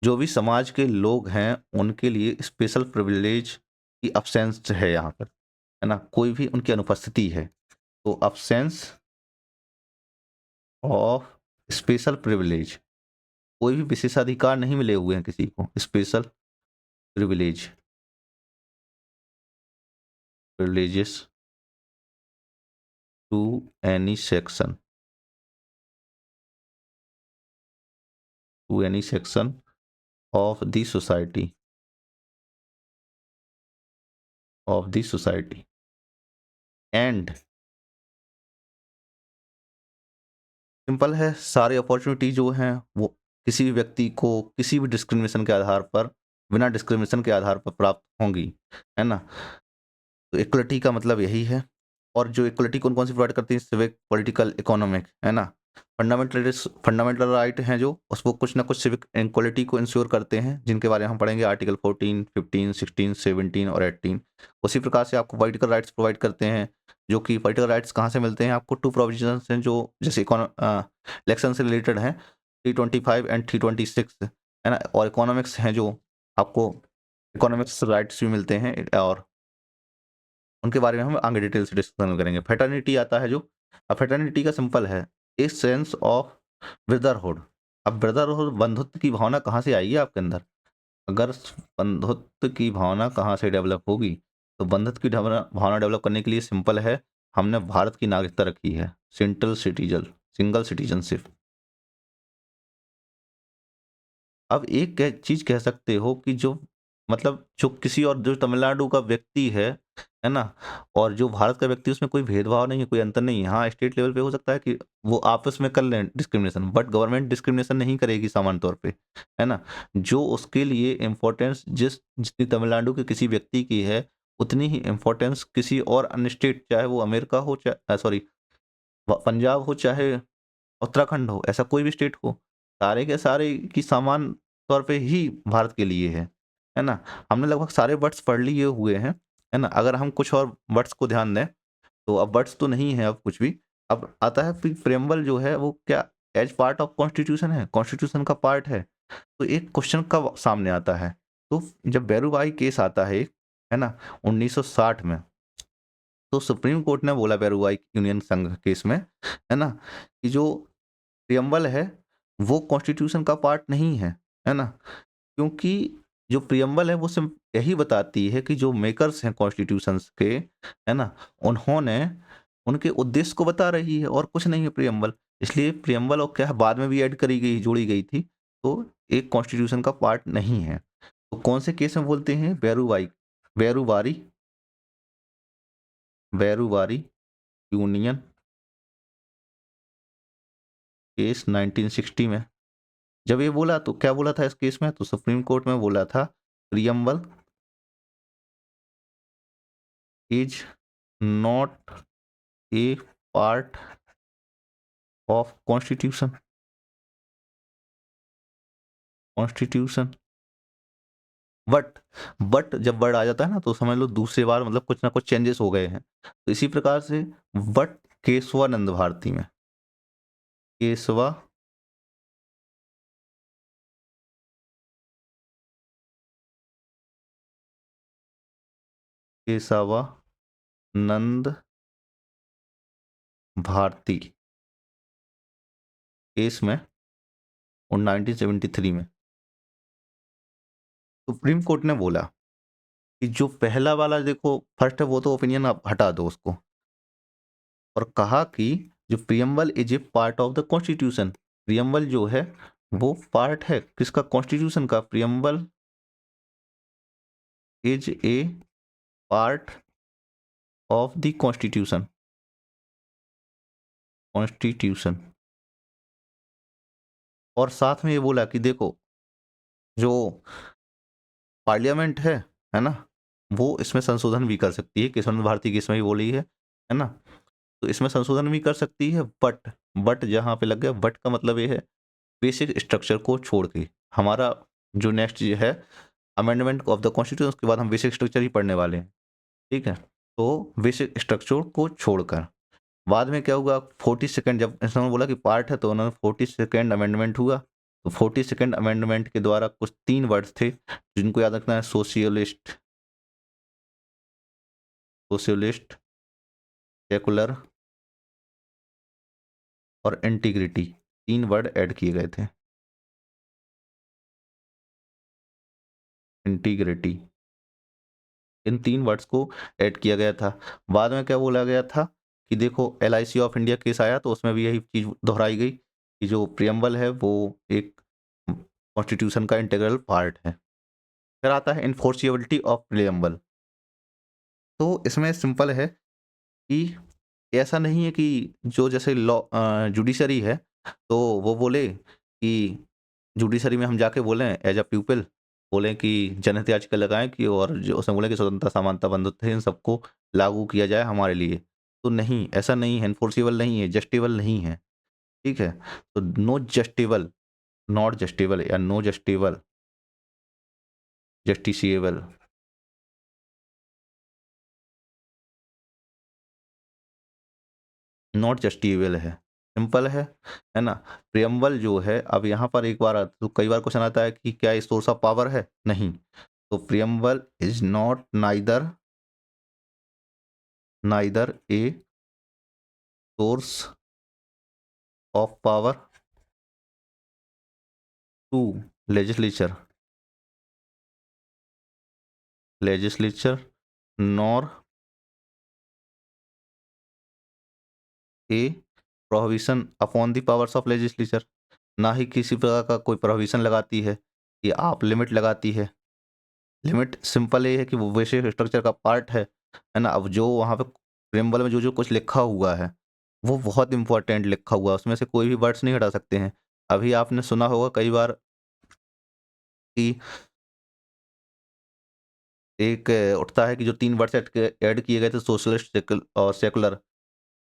जो भी समाज के लोग हैं उनके लिए स्पेशल प्रिविलेज की absence है यहाँ पर, है ना, कोई भी उनकी अनुपस्थिति है। तो absence ऑफ स्पेशल प्रिविलेज, कोई भी विशेषाधिकार नहीं मिले हुए हैं किसी को। Special privilege, privileges to any section, to any section of the society, of the society and simple है, सारी अपॉर्चुनिटी जो हैं वो किसी भी व्यक्ति को किसी भी डिस्क्रिमिनेशन के आधार पर, बिना डिस्क्रिमिनेशन के आधार पर प्राप्त होंगी, है ना। तो इक्वलिटी का मतलब यही है। और जो इक्वलिटी कौन कौन सी प्रोवाइड करती है, सिविक, पॉलिटिकल, इकोनॉमिक, है ना। फंडामेंटल फंडामेंटल राइट हैं जो उसको कुछ ना कुछ सिविक इक्वलिटी को इंश्योर करते हैं, जिनके बारे में हम पढ़ेंगे आर्टिकल 14, 15, 16, 17 और 18। उसी प्रकार से आपको पॉलिटिकल राइट्स प्रोवाइड करते हैं, जो कि पॉलिटिकल राइट्स कहाँ से मिलते हैं आपको, टू प्रोविजंस हैं जो जैसे इलेक्शन से रिलेटेड हैं, 325 एंड 326, है ना। और इकोनॉमिक्स हैं जो आपको इकोनॉमिक्स राइट्स भी मिलते हैं, और उनके बारे में हम आगे डिटेल से डिस्कशन करेंगे। फेटर्निटी आता है जो, अब फेटर्निटी का सिंपल है, ए सेंस ऑफ ब्रदरहुड। अब ब्रदरहुड, बंधुत्व की भावना कहाँ से आएगी आपके अंदर? अगर बंधुत्व की भावना कहाँ से डेवलप होगी, तो बंधुत्व की भावना डेवलप करने के लिए सिंपल है, हमने भारत की नागरिकता रखी है, सिंगल सिटीजनशिप। अब एक चीज कह सकते हो कि जो मतलब जो किसी और जो तमिलनाडु का व्यक्ति है ना, और जो भारत का व्यक्ति, उसमें कोई भेदभाव नहीं है, कोई अंतर नहीं है। हाँ, स्टेट लेवल पे हो सकता है कि वो आपस में कर लें डिस्क्रिमिनेशन, बट गवर्नमेंट डिस्क्रिमिनेशन नहीं करेगी सामान्य तौर पे, है ना। जो उसके लिए इम्पोर्टेंस जितनी तमिलनाडु के किसी व्यक्ति की है, उतनी ही इम्पोर्टेंस किसी और अन्य स्टेट, चाहे वो अमेरिका हो, चाहे सॉरी पंजाब हो, चाहे उत्तराखंड हो, ऐसा कोई भी स्टेट हो, सारे के सारे की समान तौर पे ही भारत के लिए है ना। हमने लगभग सारे वर्ड्स पढ़ लिए हुए हैं, है ना। अगर हम कुछ और वर्ड्स को ध्यान दें, तो अब वर्ड्स तो नहीं है अब कुछ भी। अब आता है फिर प्रेम्बल जो है वो क्या एज पार्ट ऑफ कॉन्स्टिट्यूशन है, कॉन्स्टिट्यूशन का पार्ट है। तो एक क्वेश्चन कब सामने आता है, तो जब बैरूभाई केस आता है, है ना, 1960 में। तो सुप्रीम कोर्ट ने बोला बैरूभाई यूनियन संघ केस में, है ना, कि जो प्रियम्बल है वो कॉन्स्टिट्यूशन का पार्ट नहीं है ना। क्योंकि जो प्रियम्बल है वो सिर्फ यही बताती है कि जो मेकर्स हैं कॉन्स्टिट्यूशंस के, है ना, उन्होंने उनके उद्देश्य को बता रही है, और कुछ नहीं है प्रियम्बल। इसलिए प्रियम्बल और क्या है, बाद में भी ऐड करी गई, जोड़ी गई थी, तो एक कॉन्स्टिट्यूशन का पार्ट नहीं है। तो कौन से केस में बोलते हैं, बैरूबारी बैरूबारी यूनियन केस 1960 में। जब ये बोला तो क्या बोला था इस केस में, तो सुप्रीम कोर्ट में बोला था preamble is not a part of constitution. But but जब वर्ड आ जाता है ना, तो समझ लो दूसरी बार मतलब कुछ ना कुछ चेंजेस हो गए हैं। तो इसी प्रकार से बट केशवानंद भारती में, केशवा केशवानंद भारती केस में, और 1973 में सुप्रीम कोर्ट ने बोला कि जो पहला वाला देखो फर्स्ट है वो तो ओपिनियन आप हटा दो उसको, और कहा कि जो preamble is a part of the constitution. Preamble जो है वो पार्ट है किसका, कॉन्स्टिट्यूशन का। Preamble is a part of the constitution. Constitution. और साथ में ये बोला कि देखो जो पार्लियामेंट है ना, वो इसमें संशोधन भी कर सकती है। केशवानंद भारती की इसमें भी बोली है ना, तो इसमें संशोधन भी कर सकती है। बट जहाँ पे लग गया बट का मतलब ये है बेसिक स्ट्रक्चर को छोड़ के। हमारा जो नेक्स्ट ये है अमेंडमेंट ऑफ द कॉन्स्टिट्यूशन, उसके बाद हम बेसिक स्ट्रक्चर ही पढ़ने वाले हैं, ठीक है। तो बेसिक स्ट्रक्चर को छोड़कर बाद में क्या हुआ, 42nd जब इन्होंने बोला कि पार्ट है, तो उन्होंने 42nd अमेंडमेंट हुआ। तो 42nd अमेंडमेंट के द्वारा कुछ 3 वर्ड्स थे जिनको याद रखना है, सोशियलिस्ट, सेकुलर और इंटीग्रिटी, 3 वर्ड ऐड किए गए थे। इंटीग्रिटी, इन 3 वर्ड्स को ऐड किया गया था। बाद में क्या बोला गया था कि देखो LIC ऑफ इंडिया केस आया, तो उसमें भी यही चीज दोहराई गई कि जो प्रियम्बल है वो एक कॉन्स्टिट्यूशन का इंटीग्रल पार्ट है। फिर आता है इन्फोर्सिबिलिटी ऑफ प्रियम्बल। तो इसमें सिंपल है कि ऐसा नहीं है कि जो जैसे लॉ जुडिशरी है, तो वो बोले कि जुडिशरी में हम जाके बोलें एज अ पीपल, बोलें कि जनहित याचिका लगाएं कि और जो उसमें बोले कि स्वतंत्रता समानता बंधुत्व इन सबको लागू किया जाए हमारे लिए। तो नहीं, ऐसा नहीं है, इन्फोर्सिबल नहीं है, जस्टिबल नहीं है, ठीक है। तो नो जस्टिबल, नॉट जस्टिबल या नो जस्टिबल, जस्टिसिएबल, नॉट जस्टिबल है, सिंपल है ना। प्रियम्बल जो है, अब यहाँ पर एक बार तो कई बार क्वेश्चन आता है कि क्या ये सोर्स ऑफ पावर है, नहीं। तो preamble is not neither a source of power to legislature nor a prohibition upon the powers of legislature, ना ही किसी प्रकार का कोई प्रोहिबिशन लगाती है कि आप लिमिट लगाती है। लिमिट सिंपल ये है कि वो बेसिक स्ट्रक्चर का पार्ट है ना। अब जो वहाँ पे प्रेम्बल में जो जो कुछ लिखा हुआ है वो बहुत इंपॉर्टेंट लिखा हुआ है, उसमें से कोई भी वर्ड्स नहीं हटा सकते हैं। अभी आपने सुना होगा कई बार कि एक उठता है कि जो 3 वर्ड्स ऐड किए गए थे, सोशलिस्ट और सेकुलर,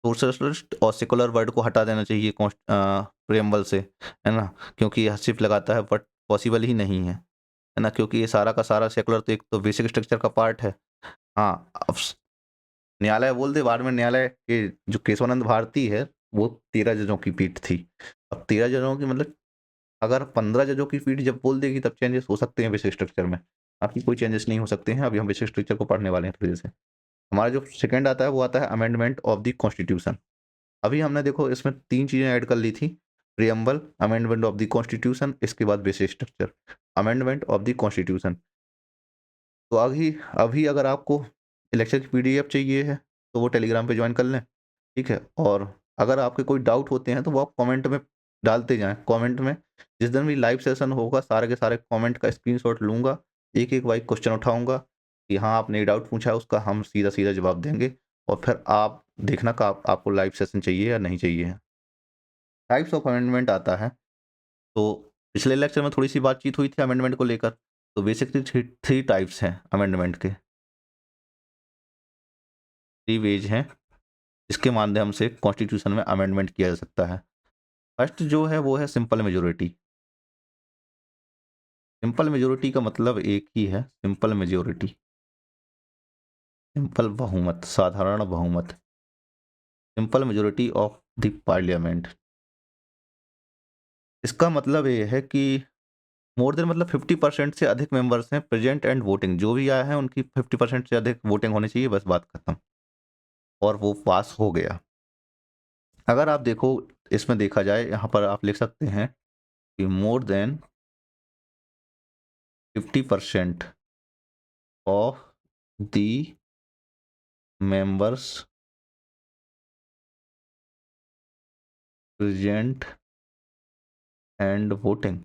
सोशलिस्ट और सेकुलर वर्ड को हटा देना चाहिए प्रेम्बल से, है ना, क्योंकि ये सिर्फ लगाता है बट पॉसिबल ही नहीं है ना, क्योंकि ये सारा का सारा सेकुलर तो एक तो बेसिक स्ट्रक्चर का पार्ट है। हाँ, अब न्यायालय बोल दे बाद में, न्यायालय के जो केशवानंद भारती है वो 13 जजों की पीठ थी। अब 13 जजों की मतलब अगर 15 जजों की पीठ जब बोल देगी तब चेंजेस हो सकते हैं बेसिक स्ट्रक्चर में, बाकी कोई चेंजेस नहीं हो सकते हैं। अभी हम बेसिक स्ट्रक्चर को पढ़ने वाले हैं थोड़ी देर से। हमारा जो सेकंड आता है वो आता है अमेंडमेंट ऑफ द कॉन्स्टिट्यूशन। अभी हमने देखो इसमें 3 चीजें ऐड कर ली थी, preamble, amendment of the constitution, इसके बाद basic structure. Amendment of the constitution, तो अभी अभी अगर आपको लेक्चर की PDF चाहिए है तो वो टेलीग्राम पे ज्वाइन कर लें, ठीक है। और अगर आपके कोई डाउट होते हैं तो वो आप कमेंट में डालते जाएं। कमेंट में जिस दिन भी लाइव सेशन होगा सारे के सारे कमेंट का स्क्रीनशॉट लूंगा, एक एक वाइज क्वेश्चन उठाऊंगा कि हाँ आपने ये डाउट पूछा है, उसका हम सीधा सीधा जवाब देंगे। और फिर आप देखना का आपको लाइव सेशन चाहिए या नहीं चाहिए। टाइप्स ऑफ अमेंडमेंट आता है, तो पिछले लेक्चर में थोड़ी सी बातचीत हुई थी अमेंडमेंट को लेकर। तो बेसिकली थ्री टाइप्स हैं अमेंडमेंट के, 3 वेज हैं जिसके माध्यम से कॉन्स्टिट्यूशन में अमेंडमेंट किया जा सकता है। फर्स्ट जो है वो है सिंपल मेजोरिटी। सिंपल मेजोरिटी का मतलब एक ही है, सिंपल मेजोरिटी, सिंपल बहुमत, साधारण बहुमत, simple majority of the parliament. इसका मतलब ये है कि मोर देन मतलब 50% से अधिक मेंबर्स हैं प्रेजेंट एंड वोटिंग, जो भी आए हैं उनकी 50% से अधिक वोटिंग होनी चाहिए, बस बात खत्म, और वो पास हो गया। अगर आप देखो इसमें देखा जाए, यहाँ पर आप लिख सकते हैं कि more than 50% of the members present and voting.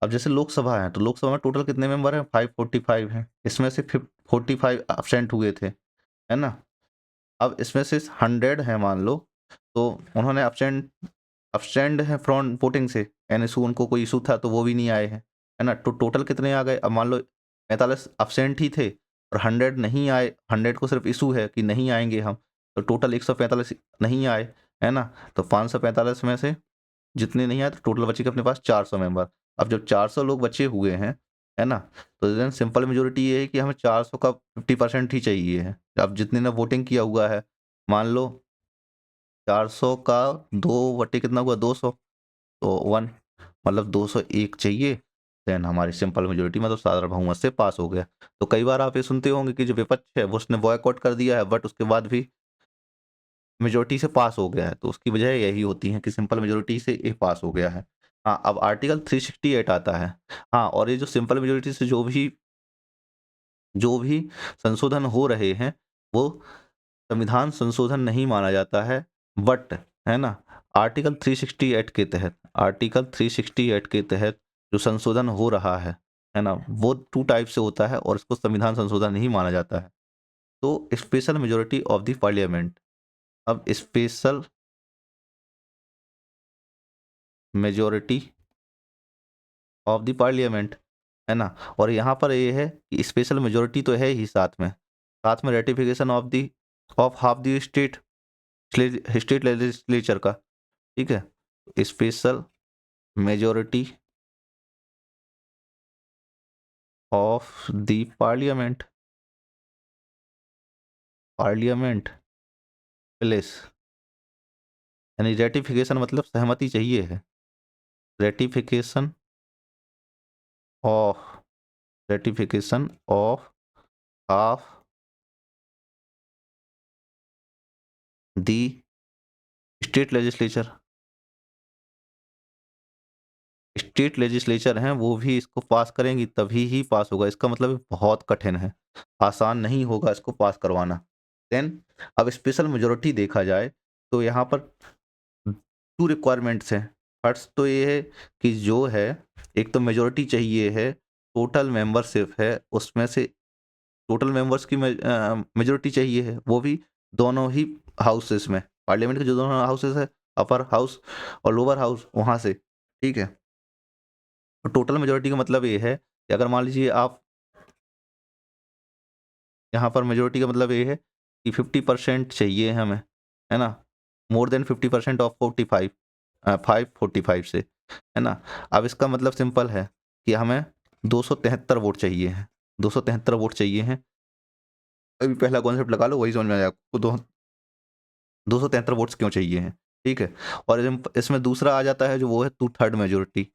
अब जैसे लोकसभा है तो लोकसभा में टोटल कितने मेंबर हैं, 545 हैं, इसमें से 45 एब्सेंट हुए थे, है ना। अब इसमें से 100 है मान लो, तो उन्होंने अब्सटेंड है फ्रॉम वोटिंग से, यानी इशू उनको कोई इशू था तो वो भी नहीं आए हैं, है ना। तो टोटल कितने आ गए, अब मान लो 45 अब्सेंट ही थे और 100 नहीं आए, 100 को सिर्फ इशू है कि नहीं आएंगे हम, तो टोटल 145 नहीं आए, है ना। तो 545 में से जितने नहीं आए तो टोटल बचे अपने पास 400 मेंबर। अब जब 400 लोग बचे हुए हैं, है ना, तो देन सिंपल मेजोरिटी ये है कि हमें 400 का 50% ही चाहिए है। अब जितने ने वोटिंग किया हुआ है, मान लो 400 का 2 बटे कितना हुआ, 200, तो 1, मतलब 201 चाहिए। देन हमारी सिंपल मेजोरिटी मतलब साधारण बहुमत से पास हो गया। तो कई बार आप ये सुनते होंगे कि जो विपक्ष है वो उसने बॉयकॉट कर दिया है, बट उसके बाद भी मेजोरिटी से पास हो गया है, तो उसकी वजह यही होती है कि सिंपल मेजोरिटी से ये पास हो गया है। हाँ, अब आर्टिकल 368 आता है। हाँ, और ये जो सिंपल मेजोरिटी से जो भी संशोधन हो रहे हैं, वो संविधान संशोधन नहीं माना जाता है, बट, है ना, आर्टिकल 368 के तहत जो संशोधन हो रहा है ना, वो 2 टाइप से होता है और इसको संविधान संशोधन नहीं माना जाता है। तो special majority of the parliament, अब special majority of the parliament, है ना, और यहाँ पर ये है कि स्पेशल मेजोरिटी तो है ही, साथ में ratification of half the state legislature का, ठीक है। Special majority of the parliament place, यानी रेटिफिकेशन मतलब सहमति चाहिए है, ratification of ratification of half the state legislature हैं, वो भी इसको पास करेंगी तभी ही पास होगा। इसका मतलब ये बहुत कठिन है, आसान नहीं होगा इसको पास करवाना। देन अब स्पेशल मेजोरिटी देखा जाए तो यहाँ पर 2 रिक्वायरमेंट्स हैं। फर्स्ट तो ये है कि जो है, एक तो मेजोरिटी चाहिए है, टोटल मेंबरशिप है उसमें से, टोटल मेंबर्स की मेजोरिटी चाहिए है, वो भी दोनों ही हाउसेस में, पार्लियामेंट के जो दोनों हाउसेस है, अपर हाउस और लोअर हाउस, वहाँ से, ठीक है। और टोटल मेजोरिटी का मतलब ये है कि अगर मान लीजिए आप, यहाँ पर मेजोरिटी का मतलब ये है कि 50% चाहिए हमें, है ना, मोर देन 50% ऑफ 45, 545 से, है ना। अब इसका मतलब सिंपल है कि हमें 273 वोट चाहिए हैं, 273 वोट चाहिए हैं। अभी पहला कॉन्सेप्ट लगा लो, वही समझ में आ जाएगा आपको, 273 वोट्स क्यों चाहिए हैं, ठीक है। और इसमें दूसरा आ जाता है जो वो है 2/3 मेजोरिटी,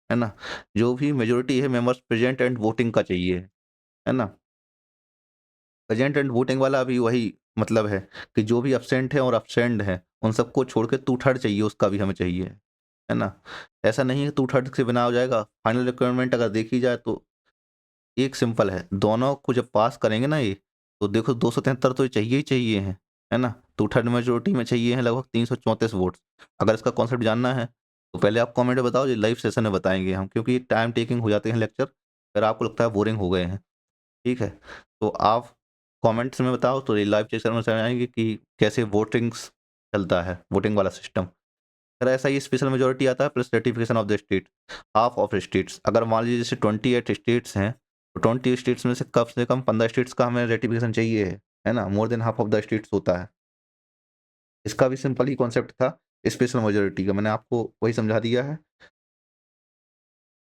है ना। जो भी मेजोरिटी है मेंबर्स प्रेजेंट एंड वोटिंग का चाहिए, है ना। प्रेजेंट एंड वोटिंग वाला भी वही मतलब है कि जो भी एब्सेंट है और एब्सेंट है उन सबको छोड़ के 2/3 चाहिए, उसका भी हमें चाहिए, है ना। ऐसा नहीं है 2/3 से बिना हो जाएगा। फाइनल रिक्वायरमेंट अगर देखी जाए तो एक सिंपल है, दोनों को जब पास करेंगे ना ये, तो देखो 273 तो चाहिए ही चाहिए है ना। 2/3 मेजोरिटी में चाहिए हैं लगभग 334 वोट। अगर इसका कॉन्सेप्ट जानना है तो पहले आप कमेंट में बताओ, जो लाइव सेशन में बताएंगे हम, क्योंकि टाइम टेकिंग हो जाते हैं लेक्चर, फिर आपको लगता है बोरिंग हो गए हैं, ठीक है। तो आप कमेंट्स में बताओ तो ये लाइव सेशन में समझाएंगे कि कैसे वोटिंग्स चलता है, वोटिंग वाला सिस्टम। फिर ऐसा ही स्पेशल मेजोरिटी आता है plus ratification of the state, half of states. अगर मान लीजिए जैसे 28 स्टेट्स हैं, तो 20 स्टेट्स में से कम 15 स्टेट्स का हमें रेटिफिकेशन चाहिए है ना, more than half of the states होता है। इसका भी सिंपल ही कॉन्सेप्ट था स्पेशल मेजोरिटी का, मैंने आपको वही समझा दिया है।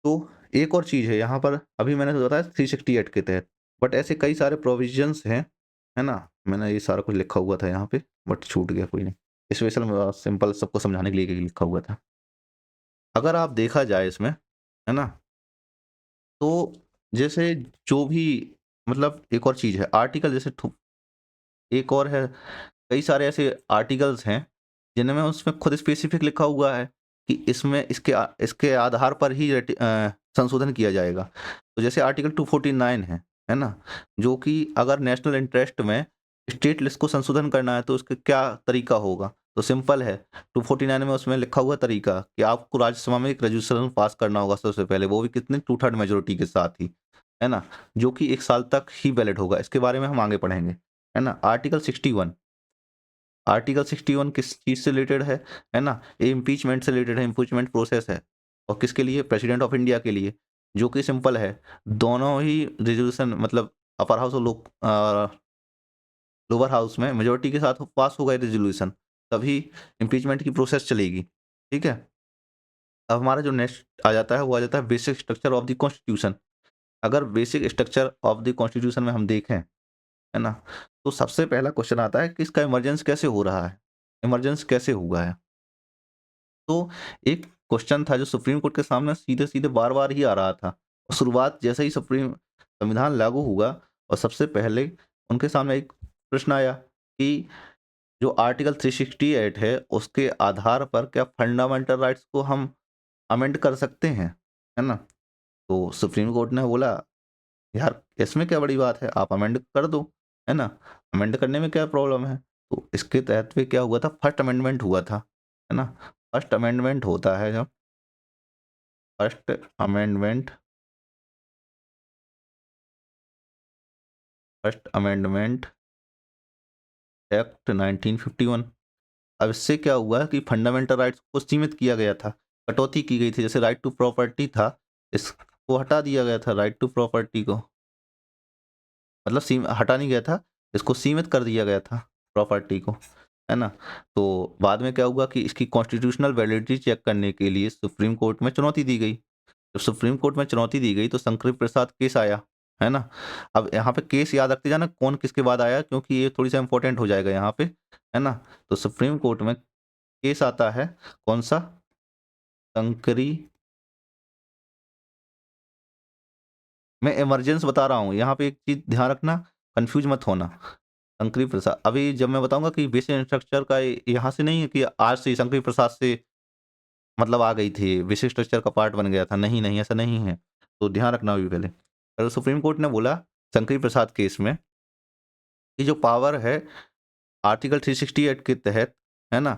तो एक और चीज़ है यहाँ पर, अभी मैंने तो बताया 368 के तहत, बट ऐसे कई सारे प्रोविजंस हैं, है ना। मैंने ये सारा कुछ लिखा हुआ था यहाँ पे, बट छूट गया, कोई नहीं। स्पेशल सिंपल सबको समझाने के लिए लिखा हुआ था। अगर आप देखा जाए इसमें, है ना, तो जैसे जो भी, मतलब एक और चीज़ है आर्टिकल, जैसे एक और है, कई सारे ऐसे आर्टिकल्स हैं जिनमें उसमें खुद स्पेसिफिक लिखा हुआ है कि इसमें इसके आधार पर ही संशोधन किया जाएगा। तो जैसे आर्टिकल 249 है ना, जो कि अगर नेशनल इंटरेस्ट में स्टेट लिस्ट को संशोधन करना है तो उसका क्या तरीका होगा, तो सिंपल है। 249 में उसमें लिखा हुआ तरीका कि आपको राज्यसभा में एक रेजोल्यूशन पास करना होगा सबसे पहले, वो भी कितने 2/3 मेजोरिटी के साथ ही, है ना, जो कि 1 साल तक ही वैलिड होगा। इसके बारे में हम आगे पढ़ेंगे, है ना। आर्टिकल 61, आर्टिकल 61 किस चीज से रिलेटेड है ना, ये इम्पीचमेंट से रिलेटेड है, इम्पीचमेंट प्रोसेस है। और किसके लिए? प्रेसिडेंट ऑफ इंडिया के लिए, जो कि सिंपल है। दोनों ही रेजोल्यूशन मतलब अपर हाउस और लोअर हाउस में मेजोरिटी के साथ पास होगा रेजोल्यूशन, तभी इम्पीचमेंट की प्रोसेस चलेगी। ठीक है। अब हमारा जो नेक्स्ट आ जाता है वो आ जाता है basic structure of the constitution. अगर basic structure of the constitution में हम देखें, है ना, तो सबसे पहला क्वेश्चन आता है कि इसका इमरजेंस कैसे हो रहा है, इमरजेंस कैसे हुआ है। तो एक क्वेश्चन था जो सुप्रीम कोर्ट के सामने सीधे सीधे बार बार ही आ रहा था। शुरुआत जैसे ही सुप्रीम संविधान लागू हुआ और सबसे पहले उनके सामने एक प्रश्न आया कि जो आर्टिकल 368 है उसके आधार पर क्या फंडामेंटल राइट्स को हम अमेंड कर सकते हैं, है ना। तो सुप्रीम कोर्ट ने बोला यार इसमें क्या बड़ी बात है, आप अमेंड कर दो, है ना, अमेंड करने में क्या प्रॉब्लम है। तो इसके तहत पे क्या हुआ था, फर्स्ट अमेंडमेंट हुआ था, है ना। फर्स्ट अमेंडमेंट होता है जब first amendment first amendment act 1951। अब इससे क्या हुआ कि फंडामेंटल राइट्स को सीमित किया गया था, कटौती की गई थी। जैसे राइट टू प्रॉपर्टी था, इसको हटा दिया गया था, राइट टू प्रॉपर्टी को, मतलब हटा नहीं गया था, इसको सीमित कर दिया गया था प्रॉपर्टी को, है ना। तो बाद में क्या हुआ कि इसकी कॉन्स्टिट्यूशनल वैलिडिटी चेक करने के लिए सुप्रीम कोर्ट में चुनौती दी गई। जब सुप्रीम कोर्ट में चुनौती दी गई तो शंकर प्रसाद केस आया, है ना। अब यहाँ पे केस याद रखते जाना कौन किसके बाद आया, क्योंकि ये थोड़ी सा इंपॉर्टेंट हो जाएगा यहाँ पे, है ना। तो सुप्रीम कोर्ट में केस आता है, कौन सा, शंकरी। मैं इमरजेंस बता रहा हूँ, यहाँ पे एक चीज ध्यान रखना, कंफ्यूज मत होना। शंकरी प्रसाद, अभी जब मैं बताऊंगा कि बेसिक स्ट्रक्चर का यहाँ से नहीं है कि आज से शंकरी प्रसाद से मतलब आ गई थी, बेसिक स्ट्रक्चर का पार्ट बन गया था, नहीं नहीं ऐसा नहीं है। तो ध्यान रखना अभी पहले। तो सुप्रीम कोर्ट ने बोला शंकरी प्रसाद केस में कि जो पावर है आर्टिकल 368 के तहत, है ना,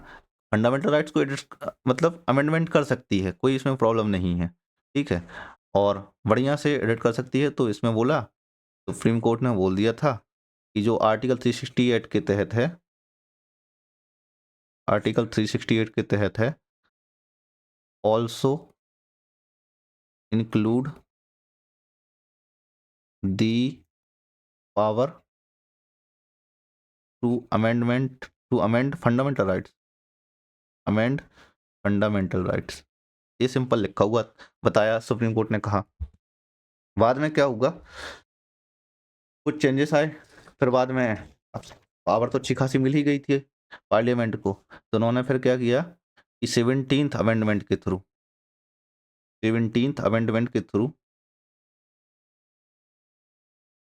फंडामेंटल राइट्स को मतलब अमेंडमेंट कर सकती है, कोई इसमें प्रॉब्लम नहीं है। ठीक है। और बढ़िया से एडिट कर सकती है। तो इसमें बोला, सुप्रीम कोर्ट ने बोल दिया था कि जो आर्टिकल 368 के तहत है, आर्टिकल 368 के तहत है, also include the power to amend fundamental rights, amend fundamental rights. ये सिंपल लिखा हुआ बताया सुप्रीम कोर्ट ने कहा। बाद में क्या हुआ, कुछ चेंजेस आए, फिर बाद में अब पावर तो अच्छी खासी मिल ही गई थी पार्लियामेंट को, तो उन्होंने फिर क्या किया कि 17th अमेंडमेंट के थ्रू, 17th अमेंडमेंट के थ्रू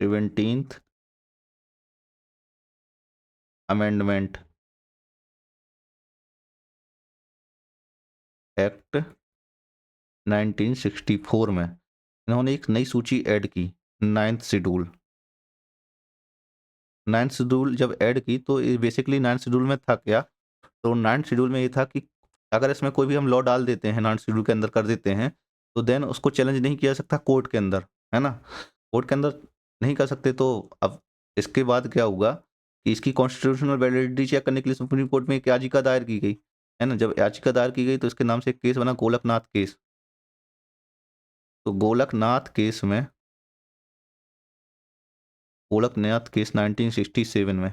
17th अमेंडमेंट एक्ट 1964 में इन्होंने एक नई सूची ऐड की, नाइन्थ शेड्यूल। नाइन्थ शेड्यूल जब ऐड की तो बेसिकली नाइन्थ शेड्यूल में था क्या, तो नाइन्थ शेड्यूल में ये था कि अगर इसमें कोई भी हम लॉ डाल देते हैं, नाइन्थ शेड्यूल के अंदर कर देते हैं, तो देन उसको चैलेंज नहीं किया जा सकता कोर्ट के अंदर, है ना, कोर्ट के अंदर नहीं कर सकते। तो अब इसके बाद क्या हुआ कि इसकी कॉन्स्टिट्यूशनल वैलिडिटी चेक करने के लिए सुप्रीम कोर्ट में एक याचिका दायर की गई, है ना। जब याचिका दायर की गई तो इसके नाम से एक केस बना, गोलकनाथ केस। तो गोलकनाथ केस 1967 में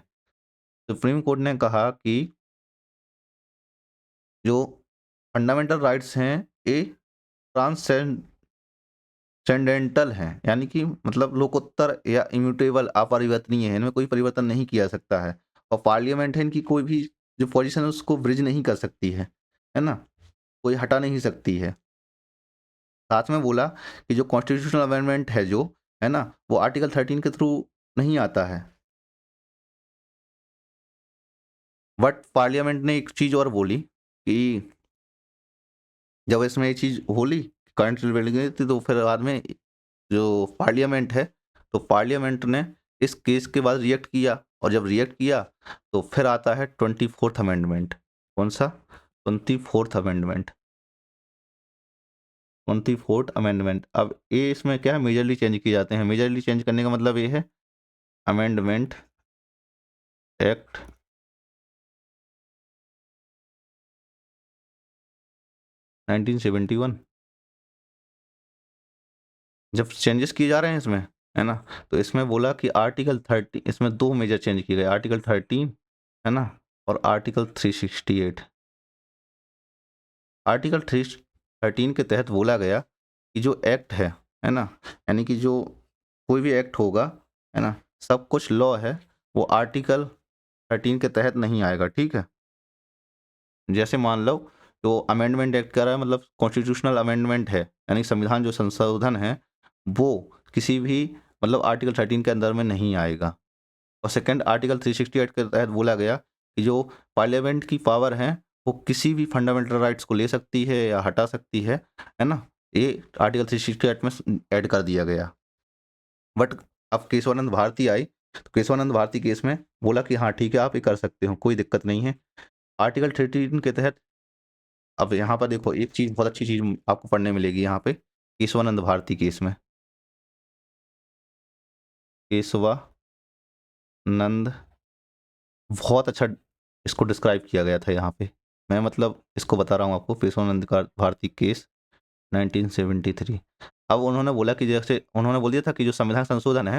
सुप्रीम कोर्ट ने कहा कि जो फंडामेंटल राइट्स हैं ये ट्रांसेंडेंटल हैं, यानी कि मतलब लोकोत्तर या इम्यूटेबल, अपरिवर्तनीय है, इनमें कोई परिवर्तन नहीं किया जा सकता है। और पार्लियामेंट है इनकी कोई भी जो पोजीशन है उसको ब्रिज नहीं कर सकती है ना, कोई हटा नहीं सकती है। साथ में बोला कि जो कॉन्स्टिट्यूशनल अमेंडमेंट है जो, है ना, वो आर्टिकल 13 के थ्रू नहीं आता है। बट पार्लियामेंट ने एक चीज और बोली कि जब इसमें ये चीज होली करंट बिल गई थी, तो फिर बाद में जो पार्लियामेंट है, तो पार्लियामेंट ने इस केस के बाद रिएक्ट किया, और जब रिएक्ट किया तो फिर आता है 24th अमेंडमेंट। कौन सा? 24th amendment. 24th amendment. अब ये इसमें क्या है, मेजरली चेंज किए जाते हैं। मेजरली चेंज करने का मतलब ये है, अमेंडमेंट एक्ट 1971 जब चेंजेस किए जा रहे हैं इसमें, है ना? तो इसमें बोला कि आर्टिकल 30, इसमें 2 मेजर चेंज किए गए, आर्टिकल 13, है ना? और आर्टिकल 368। आर्टिकल 13 के तहत बोला गया कि जो एक्ट है ना? यानी कि जो कोई भी एक्ट होगा, है ना? सब कुछ लॉ है, वो आर्टिकल 13 के तहत नहीं आएगा, ठीक है? जैसे मान लो, जो अमेंडमेंट एक्ट कह रहा है, मतलब कॉन्स्टिट्यूशनल अमेंडमेंट है, यानी संविधान जो संशोधन है, वो किसी भी मतलब आर्टिकल 13 के अंदर में नहीं आएगा। और सेकंड, आर्टिकल 368 के तहत बोला गया कि जो पार्लियामेंट की पावर है, वो किसी भी फंडामेंटल राइट्स को ले सकती है या हटा सकती है ना? ये आर्टिकल 368 में ऐड कर दिया गया। बट अब केशवानंद भारती आई, तो केशवानंद भारती केस में बोला कि हाँ ठीक है, आप ये कर सकते हो, कोई दिक्कत नहीं है। आर्टिकल 13 के तहत अब यहाँ पर देखो, एक चीज, बहुत अच्छी चीज आपको पढ़ने मिलेगी यहाँ पे, केशवानंद भारती केस में। केशवानंद, बहुत अच्छा इसको डिस्क्राइब किया गया था यहाँ पे। मैं मतलब इसको बता रहा हूँ आपको, केशवानंद का भारती केस 1973। अब उन्होंने बोला कि जैसे उन्होंने बोल दिया था कि जो संविधान संशोधन है,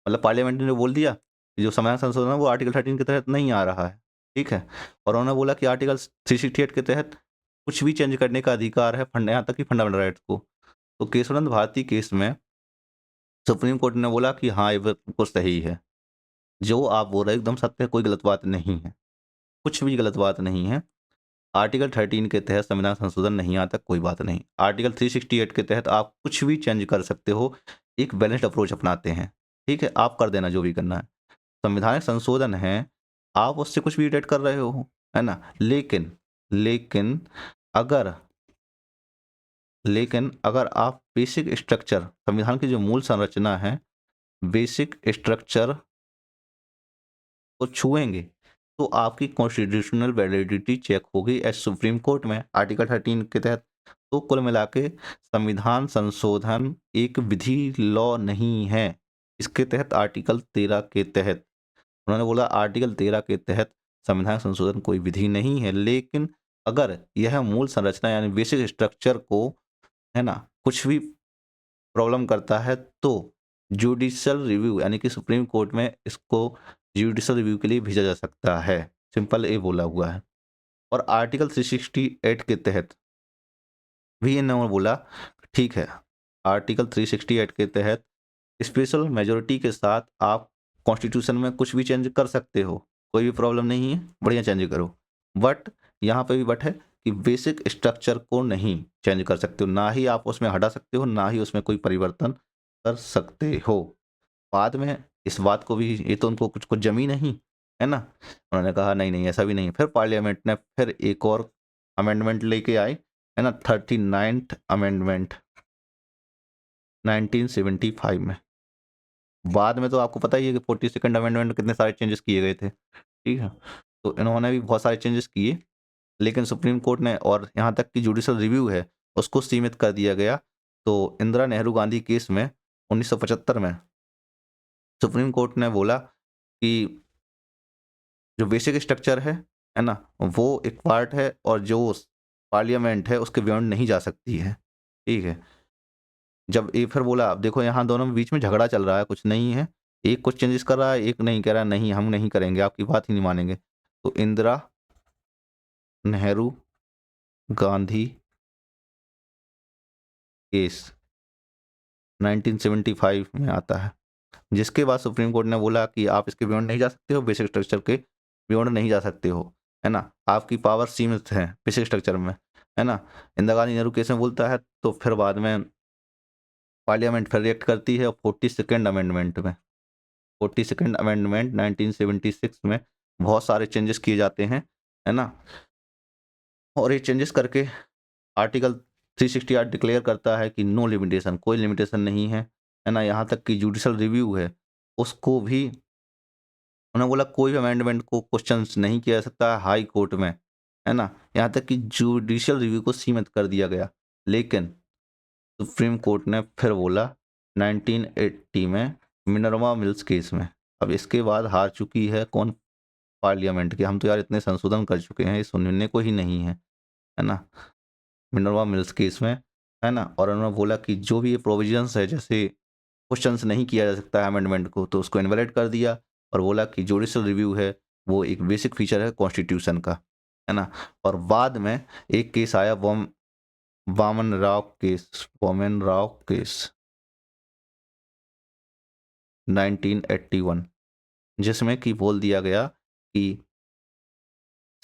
मतलब पार्लियामेंट ने बोल दिया कि जो संविधान संशोधन है वो आर्टिकल 13 के तहत नहीं आ रहा है, ठीक है? और उन्होंने बोला कि आर्टिकल 368 के तहत कुछ भी चेंज करने का अधिकार है, फंड यहाँ तक कि फंडामेंटल राइट्स को। तो केशवानंद भारती केस में सुप्रीम कोर्ट ने बोला कि हाँ, ये बिल्कुल सही है, जो आप बोल रहे हो एकदम सत्य है, कोई गलत बात नहीं है, कुछ भी गलत बात नहीं है। आर्टिकल 13 के तहत संविधान संशोधन नहीं आता, कोई बात नहीं। आर्टिकल 368 के तहत आप कुछ भी चेंज कर सकते हो, एक बैलेंस्ड अप्रोच अपनाते हैं, ठीक है? आप कर देना जो भी करना है। संवैधानिक संशोधन है, आप उससे कुछ भी इरिटेट कर रहे हो, है ना? लेकिन अगर अगर आप बेसिक स्ट्रक्चर, संविधान की जो मूल संरचना है, बेसिक स्ट्रक्चर को छुएंगे, तो आपकी कॉन्स्टिट्यूशनल वैलिडिटी चेक होगी एज सुप्रीम कोर्ट में आर्टिकल 13 के तहत। तो कुल मिला के संविधान संशोधन एक विधि लॉ नहीं है। इसके तहत आर्टिकल 13 के तहत उन्होंने बोला, आर्टिकल 13 के तहत संविधान संशोधन कोई विधि नहीं है, लेकिन अगर यह मूल संरचना यानी बेसिक स्ट्रक्चर को, है ना, कुछ भी प्रॉब्लम करता है, तो जुडिशियल रिव्यू यानी कि सुप्रीम कोर्ट में इसको जुडिशियल रिव्यू के लिए भेजा जा सकता है। सिंपल ये बोला हुआ है। और आर्टिकल 368 के तहत भी इन्होंने बोला ठीक है, आर्टिकल 368 के तहत स्पेशल मेजोरिटी के साथ आप कॉन्स्टिट्यूशन में कुछ भी चेंज कर सकते हो, कोई भी प्रॉब्लम नहीं है, बढ़िया चेंज करो। बट यहाँ पे भी बट है कि बेसिक स्ट्रक्चर को नहीं चेंज कर सकते हो, ना ही आप उसमें हटा सकते हो, ना ही उसमें कोई परिवर्तन कर सकते हो। बाद में इस बात को भी, ये तो उनको कुछ कुछ जमी नहीं, है ना? उन्होंने कहा नहीं नहीं, ऐसा भी नहीं है। फिर पार्लियामेंट ने फिर एक और अमेंडमेंट लेके आई, है ना, 39th अमेंडमेंट 1975 में। बाद में तो आपको पता ही है कि 42nd अमेंडमेंट में कितने सारे चेंजेस किए गए थे, ठीक है? तो इन्होंने भी बहुत सारे चेंजेस किए, लेकिन सुप्रीम कोर्ट ने, और यहाँ तक कि जुडिशियल रिव्यू है उसको सीमित कर दिया गया। तो इंदिरा नेहरू गांधी केस में 1975 में सुप्रीम कोर्ट ने बोला कि जो बेसिक स्ट्रक्चर है ना, वो एक पार्ट है, और जो पार्लियामेंट है उसके बियॉन्ड नहीं जा सकती है, ठीक है? जब ये फिर बोला, अब देखो यहाँ दोनों में बीच में झगड़ा चल रहा है, कुछ नहीं है, एक कुछ चेंजेस कर रहा है, एक नहीं कह रहा है, नहीं हम नहीं करेंगे, आपकी बात ही नहीं मानेंगे। तो इंदिरा नेहरू गांधी केस 1975 में आता है, जिसके बाद सुप्रीम कोर्ट ने बोला कि आप इसके बियॉन्ड नहीं जा सकते हो, बेसिक स्ट्रक्चर के बियॉन्ड नहीं जा सकते हो, है ना? आपकी पावर सीमित है बेसिक स्ट्रक्चर में, है ना? इंदिरा गांधी नेहरू केस में बोलता है, तो फिर बाद में पार्लियामेंट फिर रिएक्ट करती है, और 42nd अमेंडमेंट में, 42nd अमेंडमेंट 1976 में बहुत सारे चेंजेस किए जाते हैं, है ना? और ये चेंजेस करके आर्टिकल 368 डिक्लेयर करता है कि नो लिमिटेशन, कोई लिमिटेशन नहीं है ना? यहाँ तक कि जुडिशियल रिव्यू है, उसको भी उन्होंने बोला कोई भी अमेंडमेंट को क्वेश्चन नहीं किया जा सकता हाई कोर्ट में, है ना? यहाँ तक कि जुडिशियल रिव्यू को सीमित कर दिया गया। लेकिन सुप्रीम कोर्ट ने फिर बोला 1980 में मिनर्वा मिल्स केस में, अब इसके बाद हार चुकी है कौन? पार्लियामेंट की। हम तो यार इतने संशोधन कर चुके हैं, ये सुनने को ही नहीं है ना? मिनर्वा मिल्स केस में, है ना? और उन्होंने बोला कि जो भी ये प्रोविजंस है, जैसे क्वेश्चंस नहीं किया जा सकता है अमेंडमेंट को, तो उसको इनवैलिड कर दिया और बोला कि जुडिशियल रिव्यू है, वो एक बेसिक फीचर है कॉन्स्टिट्यूशन का, है ना? और बाद में एक केस आया वामन राव केस 1981, जिसमें कि बोल दिया गया कि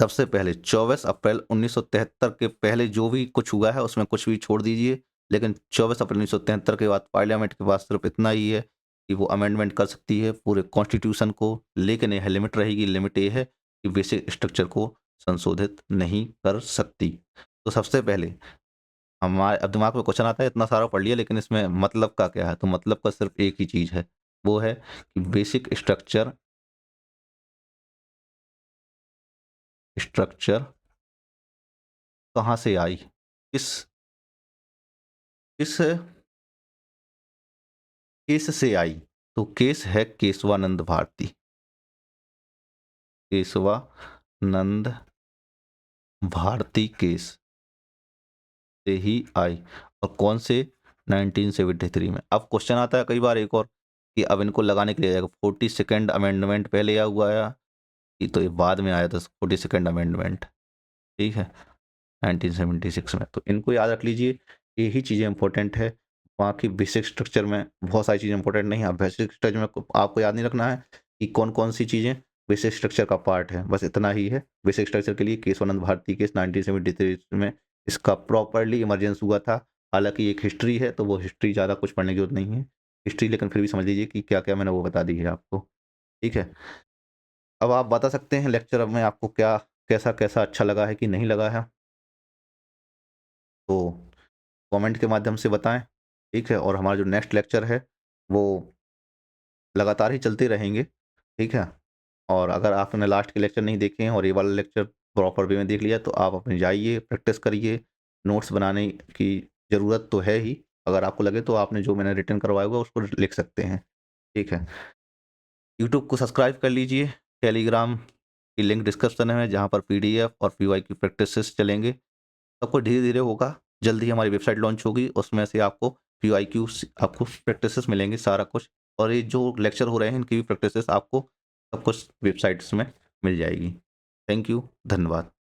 सबसे पहले 24 अप्रैल 1973 के पहले जो भी कुछ हुआ है उसमें कुछ भी छोड़ दीजिए, लेकिन 24 अप्रैल 1973 के बाद पार्लियामेंट के पास सिर्फ इतना ही है कि वो अमेंडमेंट कर सकती है पूरे कॉन्स्टिट्यूशन को, लेकिन यह लिमिट रहेगी। लिमिट ये है कि बेसिक स्ट्रक्चर को संशोधित नहीं कर सकती। तो सबसे पहले हमारे अब दिमाग में क्वेश्चन आता है, इतना सारा पढ़ लिया लेकिन इसमें मतलब का क्या है? तो मतलब का सिर्फ एक ही चीज़ है, वो है कि बेसिक स्ट्रक्चर स्ट्रक्चर कहाँ से आई, किस किस केस से आई? तो केस है केशवानंद भारती, केशवानंद भारती केस से ही आई। और कौन से? 1973 में। अब क्वेश्चन आता है कई बार एक और कि अब इनको लगाने के लिए 42nd अमेंडमेंट पहले या हुआ आया कि तो ये बाद में आया था 42nd अमेंडमेंट, ठीक है, 1976 में। तो इनको याद रख लीजिए, यही चीज़ें इंपॉर्टेंट है। बाकी बेसिक स्ट्रक्चर में बहुत सारी चीज़ें इंपॉर्टेंट नहीं है। अब बेसिक स्ट्रक्चर में आपको याद नहीं रखना है कि कौन कौन सी चीज़ें बेसिक स्ट्रक्चर का पार्ट है, बस इतना ही है। बेसिक स्ट्रक्चर के लिए केशवानंद भारती केस 1973 में इसका प्रॉपरली इमरजेंस हुआ था। हालांकि एक हिस्ट्री है तो वो हिस्ट्री ज़्यादा कुछ पढ़ने की जरूरत नहीं है हिस्ट्री, लेकिन फिर भी समझ लीजिए कि क्या क्या मैंने वो बता दी है आपको, ठीक है। अब आप बता सकते हैं लेक्चर में आपको क्या कैसा कैसा अच्छा लगा है कि नहीं लगा है, तो कमेंट के माध्यम से बताएं, ठीक है। और हमारा जो नेक्स्ट लेक्चर है वो लगातार ही चलते रहेंगे, ठीक है। और अगर आपने लास्ट के लेक्चर नहीं देखे हैं और ये वाला लेक्चर प्रॉपर वे में देख लिया तो आप अपने जाइए, प्रैक्टिस करिए। नोट्स बनाने की ज़रूरत तो है ही, अगर आपको लगे तो आपने जो मैंने रिटर्न करवाया होगा उसको लिख सकते हैं, ठीक है। यूट्यूब को सब्सक्राइब कर लीजिए। टेलीग्राम की लिंक डिस्क्रिप्शन में, जहाँ पर पीडीएफ और पीवाई की प्रैक्टिसेस चलेंगे। सब कुछ धीरे धीरे होगा, जल्द ही हमारी वेबसाइट लॉन्च होगी, उसमें से आपको पीवाईक्यू आपको प्रैक्टिसेस मिलेंगे सारा कुछ। और ये जो लेक्चर हो रहे हैं इनकी भी प्रैक्टिसेस आपको सब कुछ वेबसाइट्स में मिल जाएगी। थैंक यू, धन्यवाद।